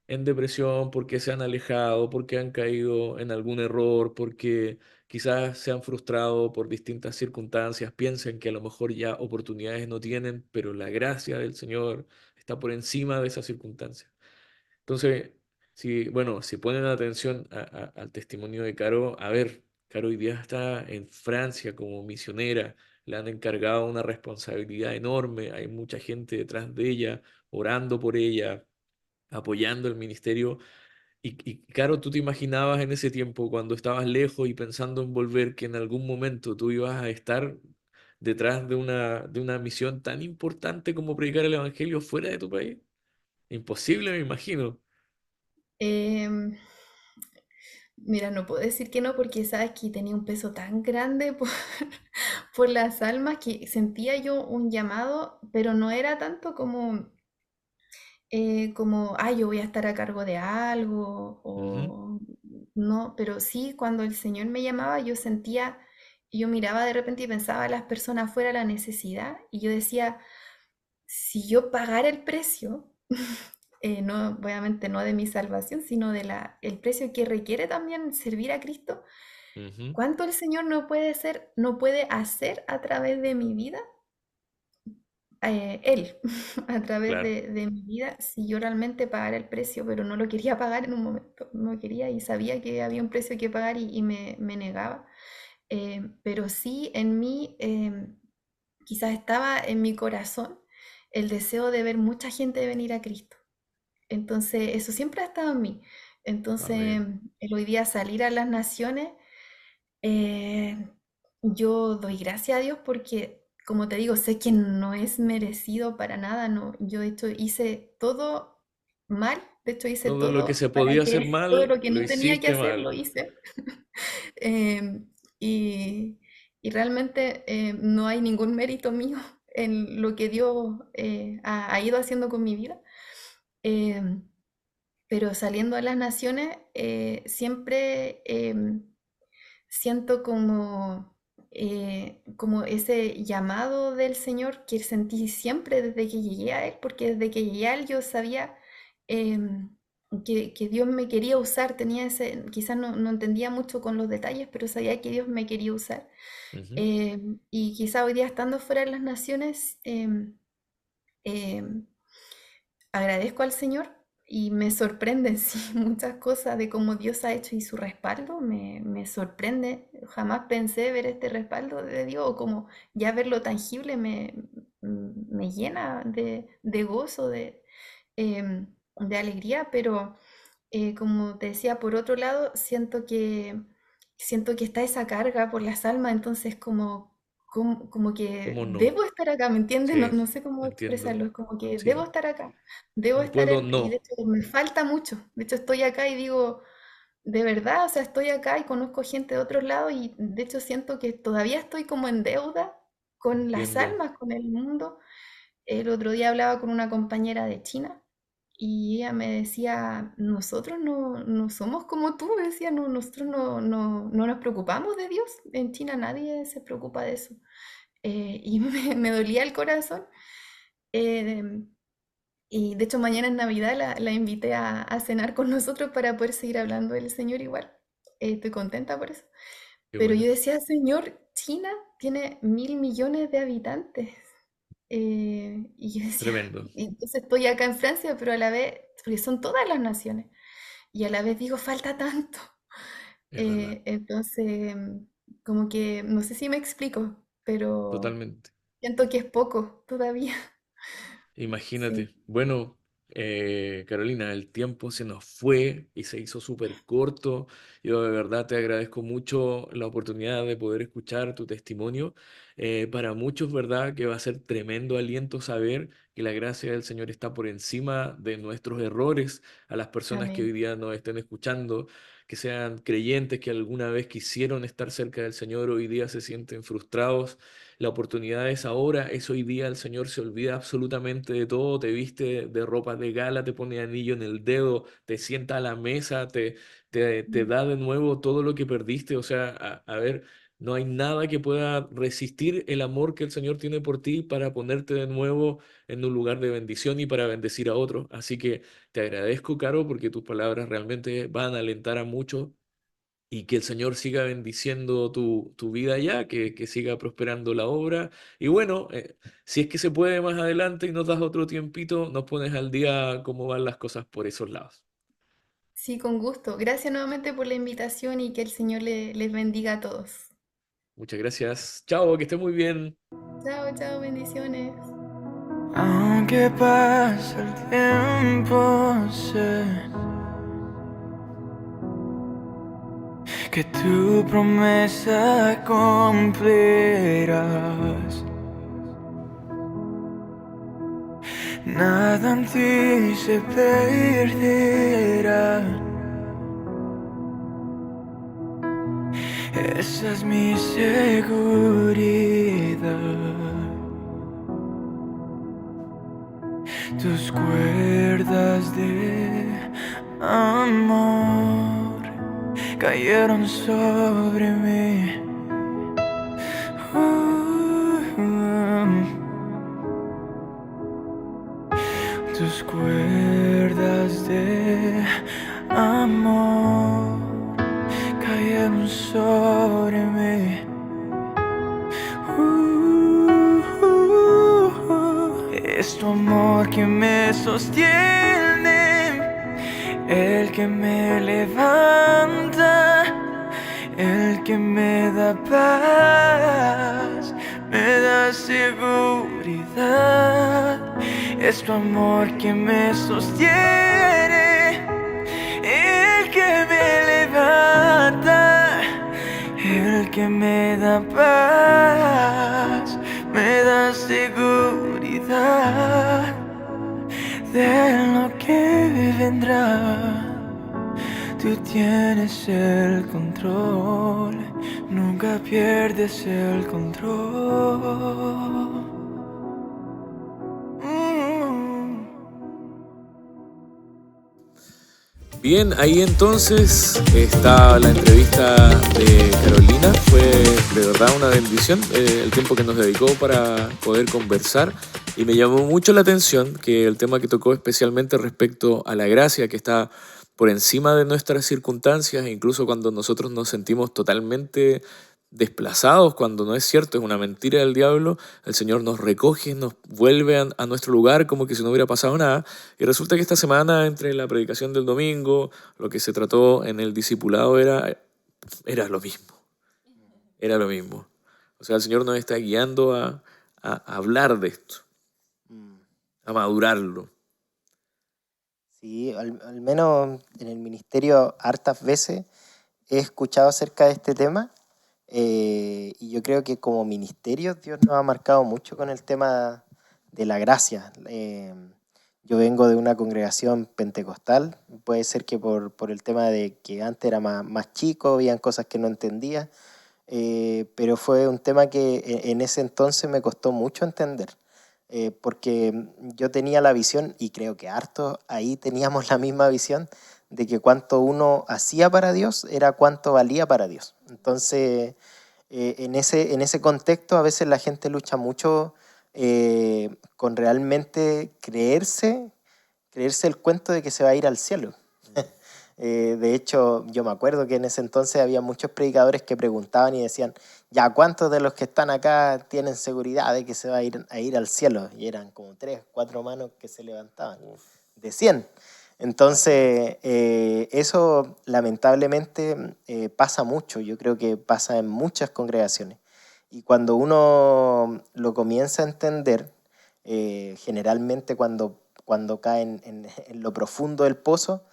en depresión, porque se han alejado, porque han caído en algún error, porque quizás se han frustrado por distintas circunstancias, piensan que a lo mejor ya oportunidades no tienen, pero la gracia del Señor está por encima de esas circunstancias. Entonces, si, bueno, si ponen atención al testimonio de Caro, a ver, Caro hoy día está en Francia como misionera, le han encargado una responsabilidad enorme, hay mucha gente detrás de ella, orando por ella, apoyando el ministerio. Caro, ¿tú te imaginabas en ese tiempo, cuando estabas lejos y pensando en volver, que en algún momento tú ibas a estar detrás de una misión tan importante como predicar el Evangelio fuera de tu país? Imposible, me imagino. Em, Mira, no puedo decir que no porque sabes que tenía un peso tan grande por, por las almas que sentía yo un llamado, pero no era tanto como, ay, yo voy a estar a cargo de algo, Ujú, o no, pero sí, cuando el Señor me llamaba, yo sentía, yo miraba de repente y pensaba a las personas afuera la necesidad, y yo decía, si yo pagara el precio, no, obviamente no de mi salvación, sino el precio que requiere también servir a Cristo, ujú, ¿cuánto el Señor no puede hacer a través de mi vida? Él, a través claro. de mi vida, si yo realmente pagara el precio, pero no lo quería pagar en un momento, no quería y sabía que había un precio que pagar y me negaba. Pero sí en mí, quizás estaba en mi corazón el deseo de ver mucha gente venir a Cristo. Entonces, eso siempre ha estado en mí. Entonces, Amén. el hoy día salir a las naciones, eh, yo doy gracias a Dios porque, como te digo, sé que no es merecido para nada, no, yo de hecho hice todo mal, de hecho hice Todo lo que todo se para podía hacer que todo mal, lo que lo no tenía que hiciste hacer lo mal. hice. Em, y, y realmente no hay ningún mérito mío en lo que Dios ha ido haciendo con mi vida. Em, pero saliendo a las naciones, siempre siento como ese llamado del Señor que sentí siempre desde que llegué a Él, porque desde que llegué a Él yo sabía que Dios me quería usar, quizás no entendía mucho con los detalles, pero sabía que Dios me quería usar. Ujú. Y quizá hoy día estando fuera de las naciones, em, agradezco al Señor y me sorprenden sí, muchas cosas de cómo Dios ha hecho y su respaldo me sorprende. Jamás pensé ver este respaldo de Dios o como ya verlo tangible me llena de gozo, de alegría, pero como te decía, por otro lado, siento que está esa carga por las almas, entonces como que ¿Cómo no? debo estar acá, ¿me entiendes? No, Sí, no sé cómo entiendo. expresarlo, es como que debo Sí, estar acá, debo no estar puedo, y de no. hecho me falta mucho, de hecho estoy acá y digo, de verdad, o sea, estoy acá y conozco gente de otros lados y de hecho siento que todavía estoy como en deuda con las Entiendo. almas, con el mundo. El otro día hablaba con una compañera de China y ella me decía, nosotros no somos como tú, me decía, no, nosotros no nos preocupamos de Dios, en China nadie se preocupa de eso. Y me dolía el corazón. eh, y de hecho mañana en Navidad la invité a cenar con nosotros para poder seguir hablando del Señor igual. Estoy contenta por eso. Qué Pero yo bueno. decía, Señor, China tiene 1.000 millones de habitantes. Y yo decía, Tremendo. y entonces estoy acá en Francia, pero a la vez, porque son todas las naciones, y a la vez digo, falta tanto. Es verdad. Entonces, como que, no sé si me explico, pero Totalmente. siento que es poco todavía. Sí. Imagínate. Bueno, Carolina, el tiempo se nos fue y se hizo súper corto. Yo de verdad te agradezco mucho la oportunidad de poder escuchar tu testimonio. Para muchos, ¿verdad? Que va a ser tremendo aliento saber que la gracia del Señor está por encima de nuestros errores. A las personas que hoy Amén. día nos estén escuchando, que sean creyentes, que alguna vez quisieron estar cerca del Señor, hoy día se sienten frustrados. La oportunidad es ahora, es hoy día. El Señor se olvida absolutamente de todo, te viste de ropa de gala, te pone anillo en el dedo, te sienta a la mesa, te da de nuevo todo lo que perdiste. O sea, a ver, no hay nada que pueda resistir el amor que el Señor tiene por ti para ponerte de nuevo en un lugar de bendición y para bendecir a otros. Así que te agradezco, Caro, porque tus palabras realmente van a alentar a muchos y que el Señor siga bendiciendo tu vida ya, que siga prosperando la obra. Y bueno, si es que se puede más adelante y nos das otro tiempito, nos pones al día cómo van las cosas por esos lados. Sí, con gusto. Gracias nuevamente por la invitación y que el Señor les bendiga a todos. Muchas gracias. Chao, que esté muy bien. Chao, chao, bendiciones. Aunque pasa el tiempo, sé que tu promesa cumplirás. Nada en ti se perderá. Esa es mi seguridad. Tus cuerdas de amor cayeron sobre mí. Tus cuerdas de amor cayeron sobre mí. Es tu amor que me sostiene, el que me levanta, el que me da paz, me da seguridad. Es tu amor que me sostiene, el que me levanta, el que me da paz, me da seguridad de lo que vendrá. Tú tienes el control, nunca pierdes el control. Bien, ahí entonces está la entrevista de Carolina. Fue de verdad una bendición el tiempo que nos dedicó para poder conversar. Y me llamó mucho la atención que el tema que tocó especialmente respecto a la gracia que está por encima de nuestras circunstancias, e incluso cuando nosotros nos sentimos totalmente desplazados, cuando no es cierto, es una mentira del diablo, el Señor nos recoge, nos vuelve a nuestro lugar como que si no hubiera pasado nada. Y resulta que esta semana, entre la predicación del domingo, lo que se trató en el discipulado era lo mismo. Era lo mismo. O sea, el Señor nos está guiando a hablar de esto, a madurarlo. Sí, al menos en el ministerio hartas veces he escuchado acerca de este tema y yo creo que como ministerio Dios nos ha marcado mucho con el tema de la gracia. Yo vengo de una congregación pentecostal, puede ser que por el tema de que antes era más chico, habían cosas que no entendía, pero fue un tema que en ese entonces me costó mucho entender. Porque yo tenía la visión, y creo que harto ahí teníamos la misma visión, de que cuánto uno hacía para Dios era cuánto valía para Dios. Entonces, en ese contexto a veces la gente lucha mucho con realmente creerse el cuento de que se va a ir al cielo. De hecho, yo me acuerdo que en ese entonces había muchos predicadores que preguntaban y decían, ya, ¿cuántos de los que están acá tienen seguridad de que se va a ir al cielo? Y eran como 3, 4 manos que se levantaban, de 100. Entonces, eso lamentablemente pasa mucho, yo creo que pasa en muchas congregaciones. Y cuando uno lo comienza a entender, generalmente cuando cae en lo profundo del pozo,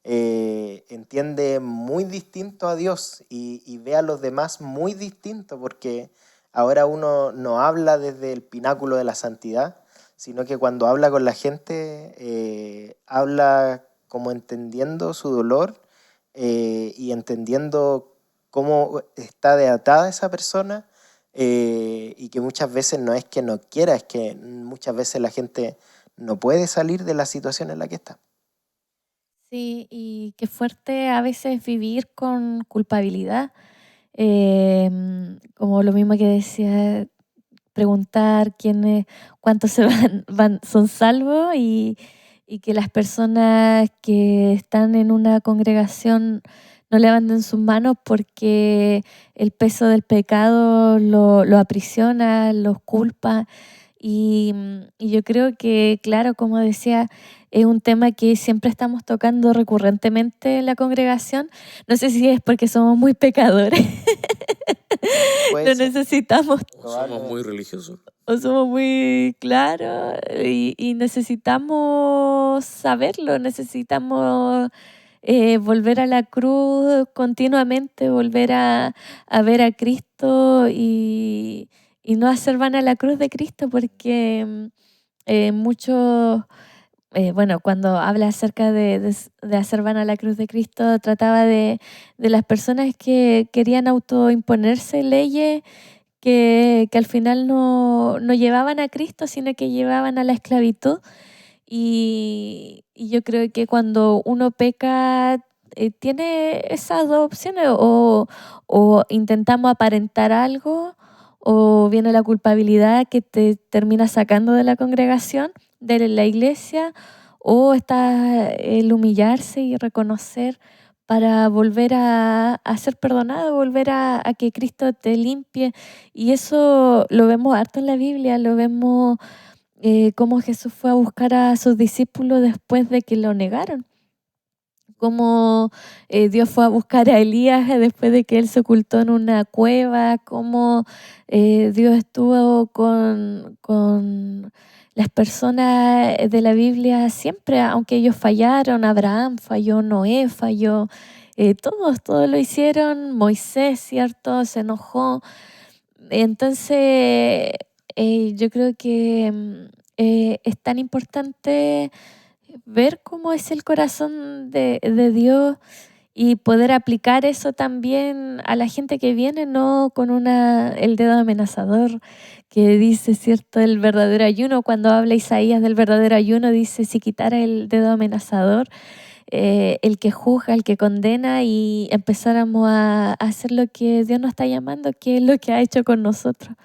entiende muy distinto a Dios y ve a los demás muy distinto, porque ahora uno no habla desde el pináculo de la santidad, sino que cuando habla con la gente, habla como entendiendo su dolor y entendiendo cómo está deatada esa persona, y que muchas veces no es que no quiera, es que muchas veces la gente no puede salir de la situación en la que está. Sí, y qué fuerte a veces vivir con culpabilidad. Como lo mismo que decía, preguntar cuántos son salvos y que las personas que están en una congregación no levanten sus manos porque el peso del pecado lo aprisiona, los culpa. Y yo creo que, claro, como decía, es un tema que siempre estamos tocando recurrentemente en la congregación. No sé si es porque somos muy pecadores. Puede Lo ser. necesitamos O somos muy religiosos. o somos muy claros y necesitamos saberlo, necesitamos volver a la cruz continuamente, volver a ver a Cristo y no hacer vana la cruz de Cristo, porque muchos, bueno, cuando habla acerca de hacer vana la cruz de Cristo, trataba de las personas que querían autoimponerse leyes que al final no llevaban a Cristo, sino que llevaban a la esclavitud. Y yo creo que cuando uno peca, tiene esas dos opciones, o intentamos aparentar algo, o viene la culpabilidad que te termina sacando de la congregación, de la iglesia, o está el humillarse y reconocer para volver a ser perdonado, volver a que Cristo te limpie. Y eso lo vemos harto en la Biblia, lo vemos cómo Jesús fue a buscar a sus discípulos después de que lo negaron. Cómo Dios fue a buscar a Elías después de que él se ocultó en una cueva. Cómo Dios estuvo con las personas de la Biblia siempre, aunque ellos fallaron. Abraham falló, Noé falló, todos lo hicieron. Moisés, ¿cierto? Se enojó. Entonces, yo creo que es tan importante ver cómo es el corazón de Dios y poder aplicar eso también a la gente que viene, no con el dedo amenazador que dice, ¿cierto? El verdadero ayuno. Cuando habla Isaías del verdadero ayuno, dice, si quitara el dedo amenazador, el que juzga, el que condena, y empezáramos a hacer lo que Dios nos está llamando, que es lo que ha hecho con nosotros.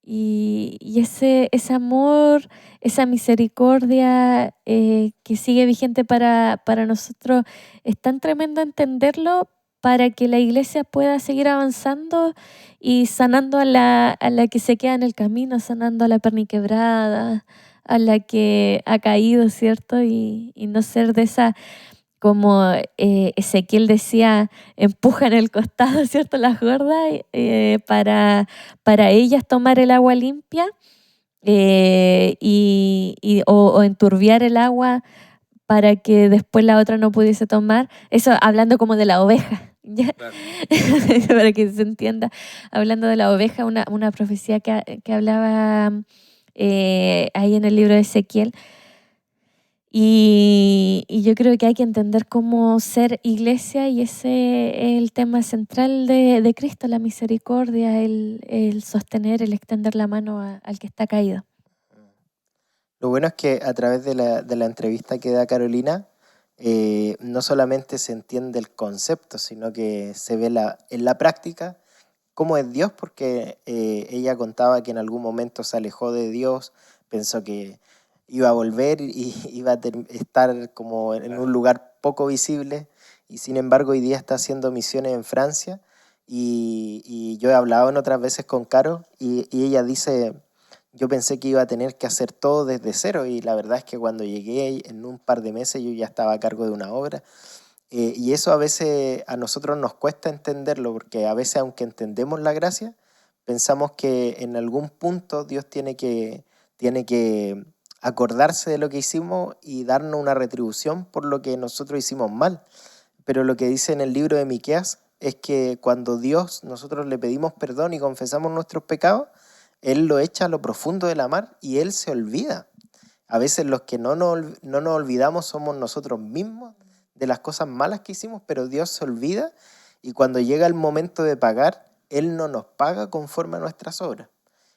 Y ese amor, esa misericordia que sigue vigente para nosotros, es tan tremendo entenderlo para que la iglesia pueda seguir avanzando y sanando a la que se queda en el camino, sanando a la perniquebrada, a la que ha caído, ¿cierto? Y no ser de esa, como Ezequiel decía, empujan el costado, ¿cierto? Las gordas, para ellas tomar el agua limpia, o enturbiar el agua para que después la otra no pudiese tomar. Eso hablando como de la oveja, ¿ya? Claro. Para que se entienda. Hablando de la oveja, una profecía que hablaba ahí en el libro de Ezequiel. Y yo creo que hay que entender cómo ser iglesia, y ese es el tema central de Cristo, la misericordia, el sostener, el extender la mano al que está caído. Lo bueno es que a través de la entrevista que da Carolina, no solamente se entiende el concepto, sino que se ve en la práctica cómo es Dios, porque ella contaba que en algún momento se alejó de Dios, pensó que iba a volver y iba a estar como en un lugar poco visible, y sin embargo hoy día está haciendo misiones en Francia, y yo he hablado en otras veces con Caro, y ella dice, yo pensé que iba a tener que hacer todo desde cero, y la verdad es que cuando llegué en un par de meses yo ya estaba a cargo de una obra, y eso a veces a nosotros nos cuesta entenderlo, porque a veces, aunque entendemos la gracia, pensamos que en algún punto Dios tiene que acordarse de lo que hicimos y darnos una retribución por lo que nosotros hicimos mal. Pero lo que dice en el libro de Miqueas es que cuando nosotros le pedimos perdón y confesamos nuestros pecados, Él lo echa a lo profundo de la mar y Él se olvida. A veces los que no nos olvidamos somos nosotros mismos de las cosas malas que hicimos, pero Dios se olvida y cuando llega el momento de pagar, Él no nos paga conforme a nuestras obras.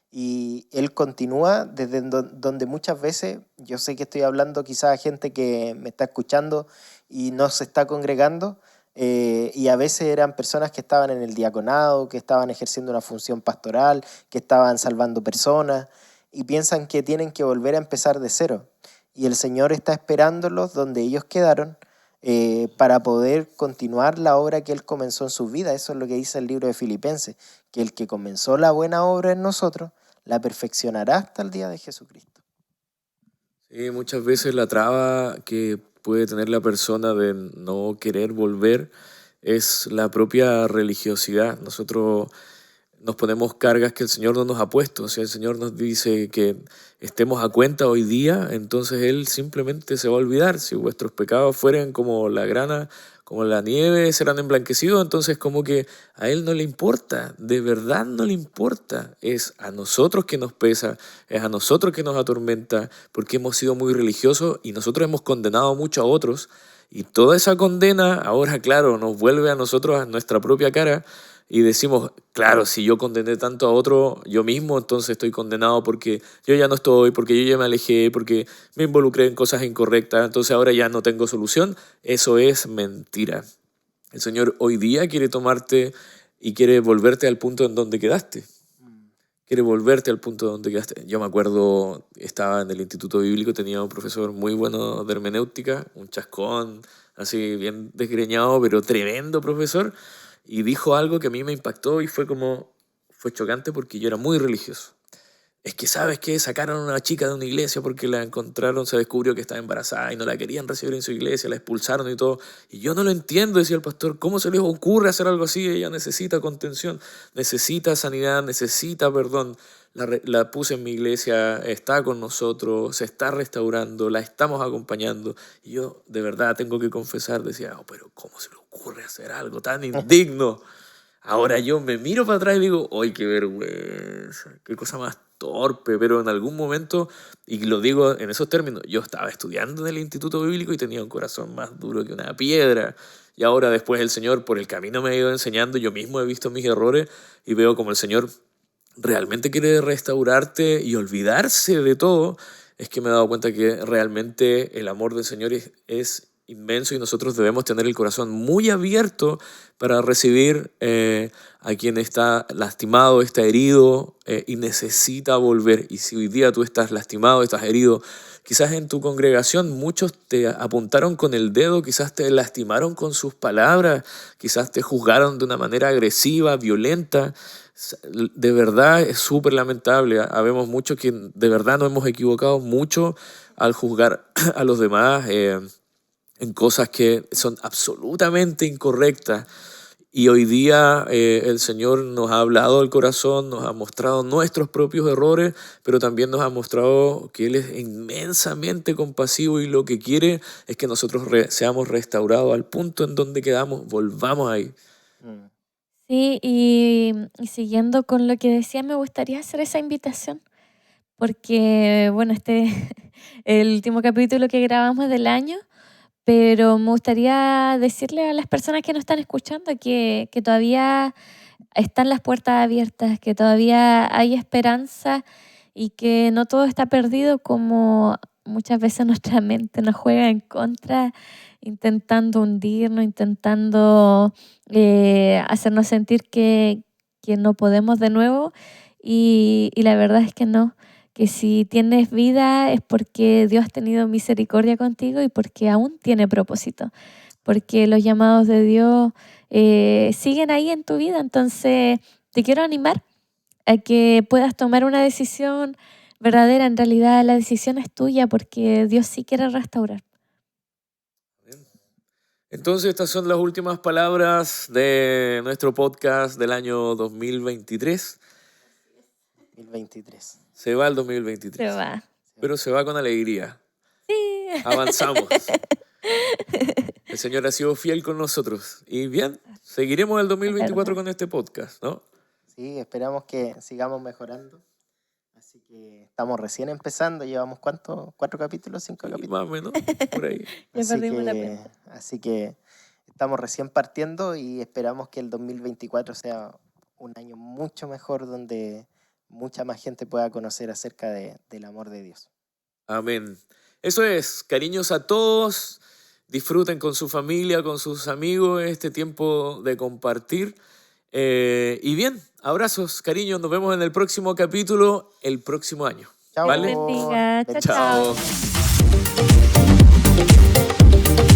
Y Él continúa desde donde muchas veces, yo sé que estoy hablando quizás a gente que me está escuchando y no se está congregando, y a veces eran personas que estaban en el diaconado, que estaban ejerciendo una función pastoral, que estaban salvando personas, y piensan que tienen que volver a empezar de cero. Y el Señor está esperándolos donde ellos quedaron, para poder continuar la obra que Él comenzó en su vida. Eso es lo que dice el libro de Filipenses, que el que comenzó la buena obra en nosotros, la perfeccionará hasta el día de Jesucristo. Sí, muchas veces la traba que puede tener la persona de no querer volver es la propia religiosidad. Nosotros nos ponemos cargas que el Señor no nos ha puesto. Si el Señor nos dice que estemos a cuenta hoy día, entonces Él simplemente se va a olvidar. Si vuestros pecados fueran como la grana, como la nieve, serán emblanquecidos, entonces como que a Él no le importa, de verdad no le importa. Es a nosotros que nos pesa, es a nosotros que nos atormenta, porque hemos sido muy religiosos y nosotros hemos condenado mucho a otros. Y toda esa condena ahora, claro, nos vuelve a nosotros, a nuestra propia cara, y decimos, claro, si yo condené tanto a otro yo mismo, entonces estoy condenado porque yo ya no estoy, porque yo ya me alejé, porque me involucré en cosas incorrectas, entonces ahora ya no tengo solución. Eso es mentira. El Señor hoy día quiere tomarte y quiere volverte al punto en donde quedaste. Quiere volverte al punto donde quedaste. Yo me acuerdo, estaba en el Instituto Bíblico, tenía un profesor muy bueno de hermenéutica, un chascón, así bien desgreñado, pero tremendo profesor. Y dijo algo que a mí me impactó y fue chocante porque yo era muy religioso. Es que, ¿sabes qué? Sacaron a una chica de una iglesia porque la encontraron, se descubrió que estaba embarazada y no la querían recibir en su iglesia, la expulsaron y todo. Y yo no lo entiendo, decía el pastor, ¿cómo se les ocurre hacer algo así? Ella necesita contención, necesita sanidad, necesita perdón. La puse en mi iglesia, está con nosotros, se está restaurando, la estamos acompañando. Y yo, de verdad, tengo que confesar, decía, oh, pero ¿cómo se le ocurre hacer algo tan indigno? Ahora yo me miro para atrás y digo, ¡ay, qué vergüenza! ¡Qué cosa más torpe! Pero en algún momento, y lo digo en esos términos, yo estaba estudiando en el Instituto Bíblico y tenía un corazón más duro que una piedra. Y ahora después el Señor por el camino me ha ido enseñando, yo mismo he visto mis errores y veo como el Señor realmente quiere restaurarte y olvidarse de todo. Es que me he dado cuenta que realmente el amor del Señor es inmenso y nosotros debemos tener el corazón muy abierto para recibir a quien está lastimado, está herido y necesita volver. Y si hoy día tú estás lastimado, estás herido, quizás en tu congregación muchos te apuntaron con el dedo, quizás te lastimaron con sus palabras, quizás te juzgaron de una manera agresiva, violenta. De verdad es súper lamentable. Habemos muchos que de verdad nos hemos equivocado mucho al juzgar a los demás en cosas que son absolutamente incorrectas. Y hoy día el Señor nos ha hablado al corazón, nos ha mostrado nuestros propios errores, pero también nos ha mostrado que Él es inmensamente compasivo y lo que quiere es que nosotros seamos restaurados al punto en donde quedamos, volvamos ahí. Sí, y siguiendo con lo que decía, me gustaría hacer esa invitación, porque, bueno, el último capítulo que grabamos del año, pero me gustaría decirle a las personas que nos están escuchando que todavía están las puertas abiertas, que todavía hay esperanza y que no todo está perdido como muchas veces nuestra mente nos juega en contra, intentando hundirnos, intentando hacernos sentir que no podemos de nuevo y la verdad es que no, que si tienes vida es porque Dios ha tenido misericordia contigo y porque aún tiene propósito, porque los llamados de Dios siguen ahí en tu vida. Entonces te quiero animar a que puedas tomar una decisión verdadera. En realidad la decisión es tuya porque Dios sí quiere restaurar. Entonces estas son las últimas palabras de nuestro podcast del año 2023. 2023. Se va el 2023. Se va. Pero se va con alegría. Sí. Avanzamos. El Señor ha sido fiel con nosotros. Y bien, seguiremos el 2024 con este podcast, ¿no? Sí, esperamos que sigamos mejorando. Así que estamos recién empezando, llevamos ¿cuánto? ¿4 capítulos? ¿5 Y capítulos? más o menos, por ahí. Ya Así perdimos la que, cuenta. así que estamos recién partiendo y esperamos que el 2024 sea un año mucho mejor donde mucha más gente pueda conocer acerca del amor de Dios. Amén. Eso es, cariños a todos. Disfruten con su familia, con sus amigos este tiempo de compartir. Y bien, abrazos, cariños. Nos vemos en el próximo capítulo el próximo año. Chao. ¿Vale? Bendiga. Chao, Bendiciones. chao. Chao.